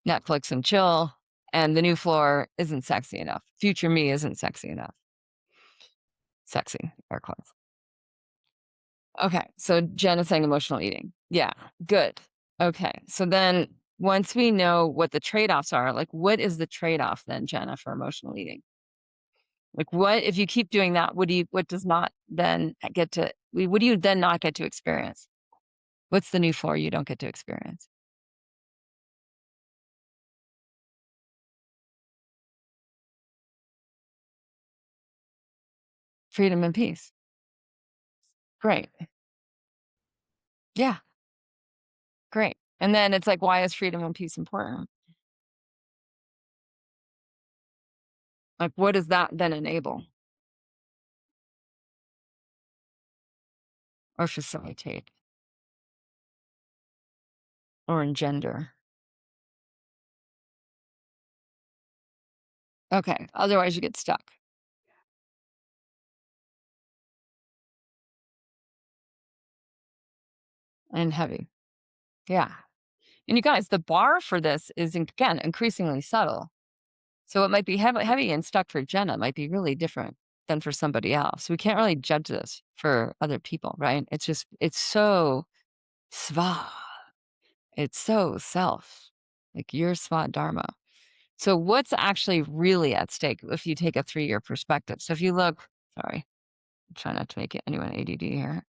Netflix and chill. And the new floor isn't sexy enough. Future me isn't sexy enough. Sexy, air quotes. Okay, so Jen is saying emotional eating. Yeah, good. Okay, so then once we know what the trade-offs are, like what is the trade-off then, Jenna, for emotional eating? Like what if you keep doing that, what does not then get to what do you then not get to experience? What's the new floor you don't get to experience? Freedom and peace. Great. Yeah, great. And then it's like, why is freedom and peace important? Like, what does that then enable or facilitate or engender? Okay, otherwise you get stuck and heavy. Yeah. And you guys, the bar for this is, again, increasingly subtle. So it might be heavy and stuck for Jenna, might be really different than for somebody else. We can't really judge this for other people, right? It's just, it's so sva. It's so self, like your sva dharma. So what's actually really at stake if you take a 3-year perspective? So if you look, sorry, try not to make it anyone ADD here,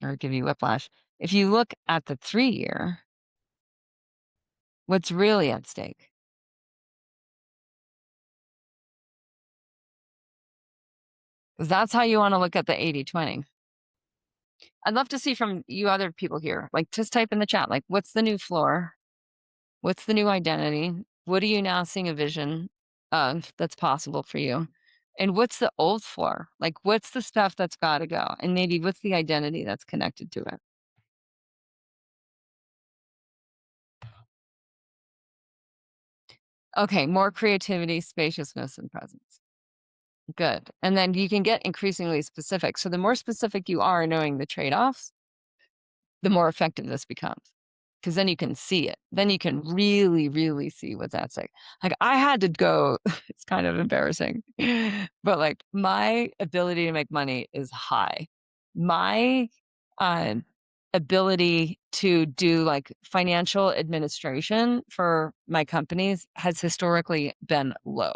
or give you whiplash. If you look at the 3-year, what's really at stake? 'Cause that's how you want to look at the 80-20. I'd love to see from you other people here, like just type in the chat, like what's the new floor? What's the new identity? What are you now seeing a vision of that's possible for you? And what's the old floor? Like what's the stuff that's got to go? And maybe what's the identity that's connected to it? Okay, more creativity, spaciousness, and presence. Good. And then you can get increasingly specific. So the more specific you are knowing the trade-offs, the more effective this becomes. Because then you can see it. Then you can really, really see what that's like. Like I had to go, it's kind of embarrassing, but like my ability to make money is high. My uh, ability to do like financial administration for my companies has historically been low.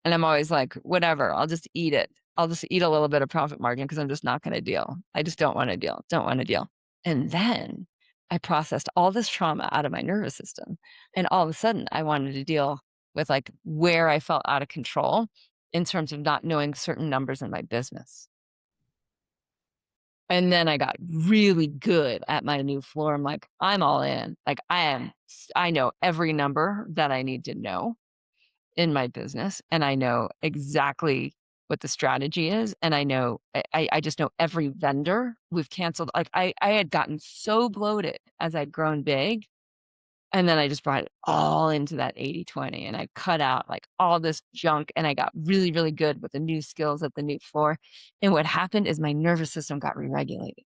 And I'm always like, whatever, I'll just eat it. I'll just eat a little bit of profit margin because I'm just not going to deal. I just don't want to deal. Don't want to deal. And then I processed all this trauma out of my nervous system. And all of a sudden, I wanted to deal with like where I felt out of control in terms of not knowing certain numbers in my business. And then I got really good at my new floor. I'm like, I'm all in. Like I know every number that I need to know in my business, and I know exactly what the strategy is. And I know, I just know every vendor we've canceled. Like I had gotten so bloated as I'd grown big. And then I just brought it all into that 80-20 and I cut out like all this junk and I got really, really good with the new skills at the new floor. And what happened is my nervous system got re-regulated.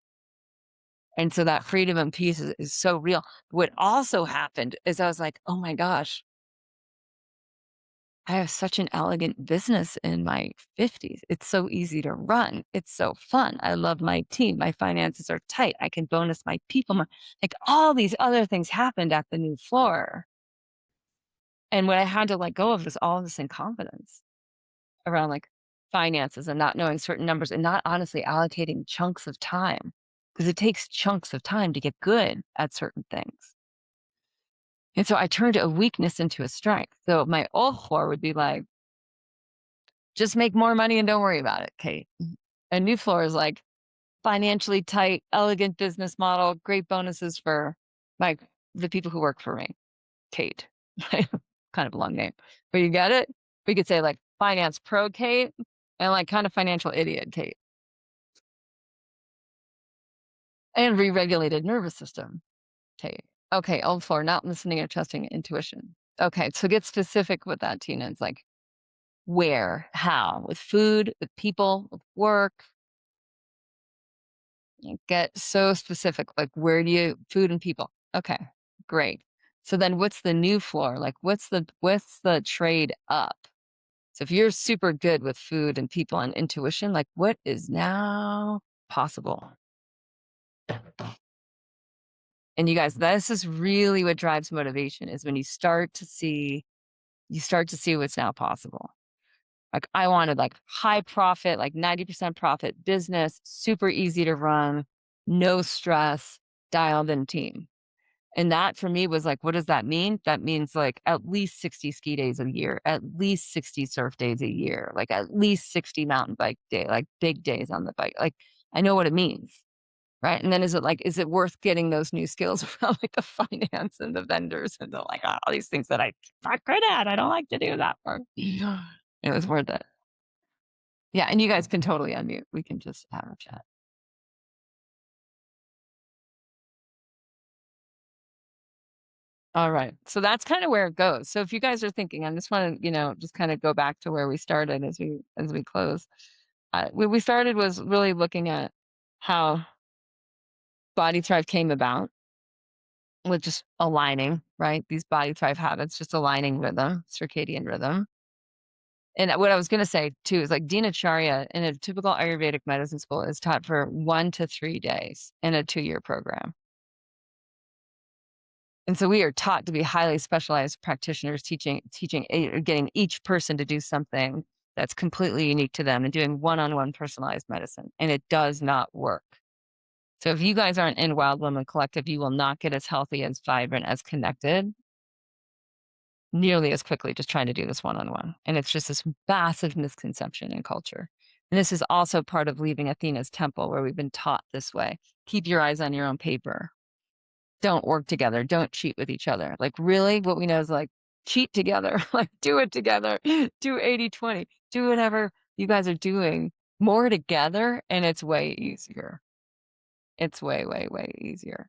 And so that freedom and peace is so real. What also happened is I was like, oh my gosh, I have such an elegant business in my 50s. It's so easy to run. It's so fun. I love my team. My finances are tight. I can bonus my people. Like all these other things happened at the new floor. And what I had to let go of was all of this incompetence around like finances and not knowing certain numbers and not honestly allocating chunks of time because it takes chunks of time to get good at certain things. And so I turned a weakness into a strength. So my old floor would be like, just make more money and don't worry about it, Kate. A new floor is like financially tight, elegant business model, great bonuses for like the people who work for me, Kate. Kind of a long name, but you get it. We could say like finance pro Kate and like kind of financial idiot Kate and re-regulated nervous system Kate. Okay, old floor, not listening or trusting intuition. Okay, so get specific with that, Tina. It's like where, how, with food, with people, with work. Get so specific, like where do you food and people? Okay, great. So then what's the new floor? Like what's the trade up? So if you're super good with food and people and intuition, like what is now possible? And you guys, this is really what drives motivation is when you start to see what's now possible. Like I wanted like high profit, like 90% profit business, super easy to run, no stress, dialed in team. And that for me was like, what does that mean? That means like at least 60 ski days a year, at least 60 surf days a year, like at least 60 mountain bike day, like big days on the bike. Like I know what it means. Right. And then is it worth getting those new skills around like the finance and the vendors and the like all these things that I'm not good at? I don't like to do that part. It was worth it. Yeah. And you guys can totally unmute. We can just have a chat. All right. So that's kind of where it goes. So if you guys are thinking, I just want to, just kind of go back to where we started as we close. Where we started was really looking at how Body Thrive came about with just aligning, right? These Body Thrive habits, just aligning rhythm, circadian rhythm. And what I was going to say too is like Dinacharya in a typical Ayurvedic medicine school is taught for 1 to 3 days in a 2-year program. And so we are taught to be highly specialized practitioners, teaching, getting each person to do something that's completely unique to them and doing one-on-one personalized medicine. And it does not work. So if you guys aren't in Wild Woman Collective, you will not get as healthy, as vibrant, as connected nearly as quickly just trying to do this one-on-one. And it's just this massive misconception in culture. And this is also part of leaving Athena's temple where we've been taught this way. Keep your eyes on your own paper. Don't work together. Don't cheat with each other. Like really what we know is like cheat together, like do it together, do 80-20, do whatever you guys are doing more together. And it's way easier. It's way, way, way easier.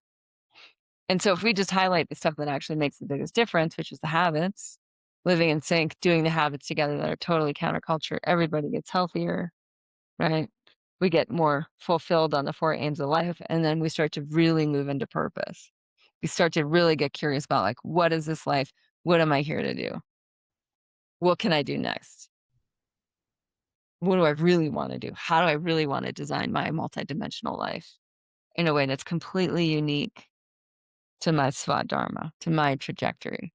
And so if we just highlight the stuff that actually makes the biggest difference, which is the habits, living in sync, doing the habits together that are totally counterculture, everybody gets healthier, right? We get more fulfilled on the 4 aims of life. And then we start to really move into purpose. We start to really get curious about like, what is this life? What am I here to do? What can I do next? What do I really want to do? How do I really want to design my multidimensional life in a way that's completely unique to my Svat Dharma, to my trajectory?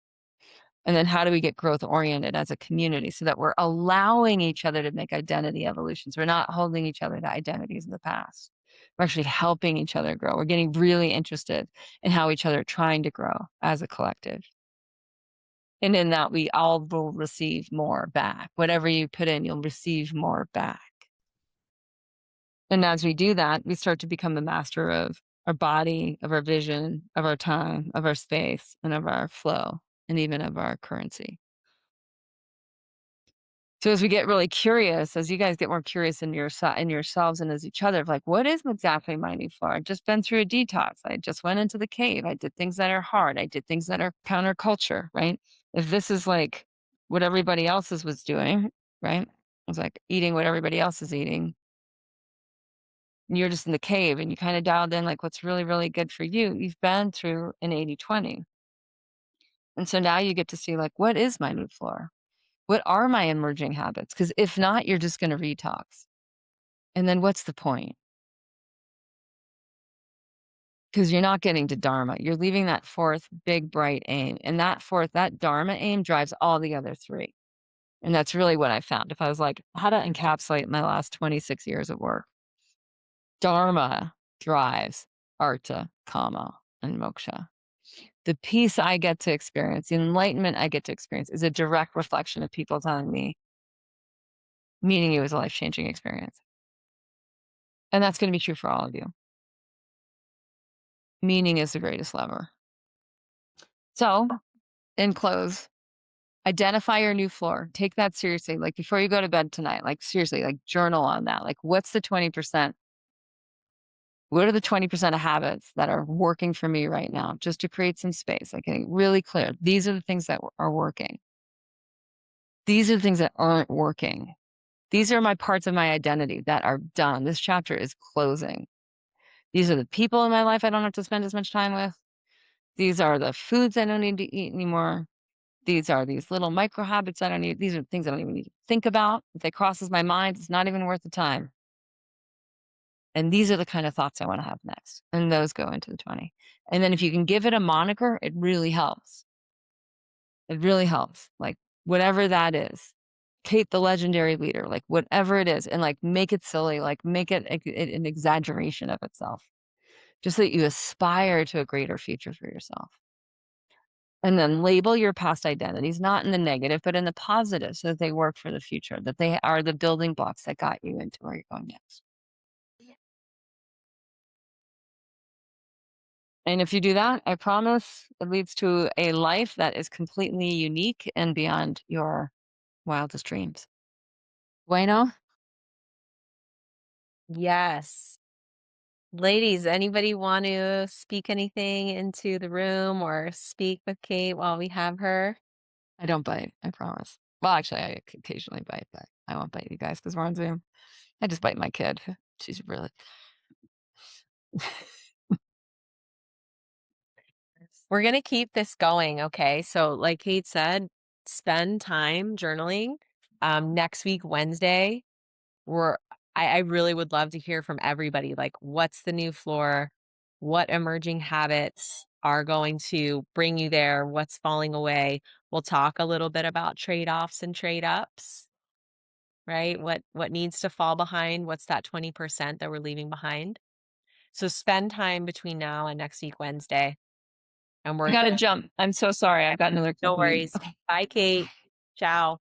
And then how do we get growth oriented as a community so that we're allowing each other to make identity evolutions? We're not holding each other to identities of the past. We're actually helping each other grow. We're getting really interested in how each other are trying to grow as a collective. And in that, we all will receive more back. Whatever you put in, you'll receive more back. And as we do that, we start to become the master of our body, of our vision, of our time, of our space, and of our flow, and even of our currency. So as we get really curious, as you guys get more curious in yourselves and as each other, of like, what is exactly my new floor? I've just been through a detox. I just went into the cave. I did things that are hard. I did things that are counterculture, right? If this is like what everybody else's was doing, right? It was like eating what everybody else is eating. And you're just in the cave and you kind of dialed in like what's really, really good for you. You've been through an 80-20. And so now you get to see like, what is my new floor? What are my emerging habits? Because if not, you're just going to detox. And then what's the point? Because you're not getting to Dharma. You're leaving that 4th big, bright aim. And that Dharma aim drives all the other 3. And that's really what I found. If I was like, how to encapsulate my last 26 years of work, Dharma drives Artha, Kama, and Moksha. The peace I get to experience, the enlightenment I get to experience is a direct reflection of people telling me, meeting you is a life-changing experience. And that's going to be true for all of you. Meaning is the greatest lever. So, in close, identify your new floor. Take that seriously. Like before you go to bed tonight, like seriously, like journal on that. Like what's the 20% What are the 20% of habits that are working for me right now? Just to create some space, like getting really clear. These are the things that are working. These are the things that aren't working. These are my parts of my identity that are done. This chapter is closing. These are the people in my life I don't have to spend as much time with. These are the foods I don't need to eat anymore. These are these little micro habits I don't need. These are things I don't even need to think about. If they crosses my mind, it's not even worth the time. And these are the kind of thoughts I want to have next. And those go into the 20. And then if you can give it a moniker, it really helps. It really helps. Like whatever that is. Cate the legendary leader, like whatever it is, and like make it silly, like make it an exaggeration of itself. Just so that you aspire to a greater future for yourself. And then label your past identities, not in the negative, but in the positive, so that they work for the future, that they are the building blocks that got you into where you're going next. And if you do that, I promise it leads to a life that is completely unique and beyond your wildest dreams. Bueno? Yes. Ladies, anybody want to speak anything into the room or speak with Cate while we have her? I don't bite, I promise. Well, actually, I occasionally bite, but I won't bite you guys because we're on Zoom. I just bite my kid. She's really. We're going to keep this going, okay? So like Cate said, spend time journaling. Next week, Wednesday, I really would love to hear from everybody. Like, what's the new floor? What emerging habits are going to bring you there? What's falling away? We'll talk a little bit about trade-offs and trade-ups, right? What needs to fall behind? What's that 20% that we're leaving behind? So spend time between now and next week, Wednesday. And I we're gotta jump. I'm so sorry. I've got another no meeting. worries. Bye, Cate. Ciao.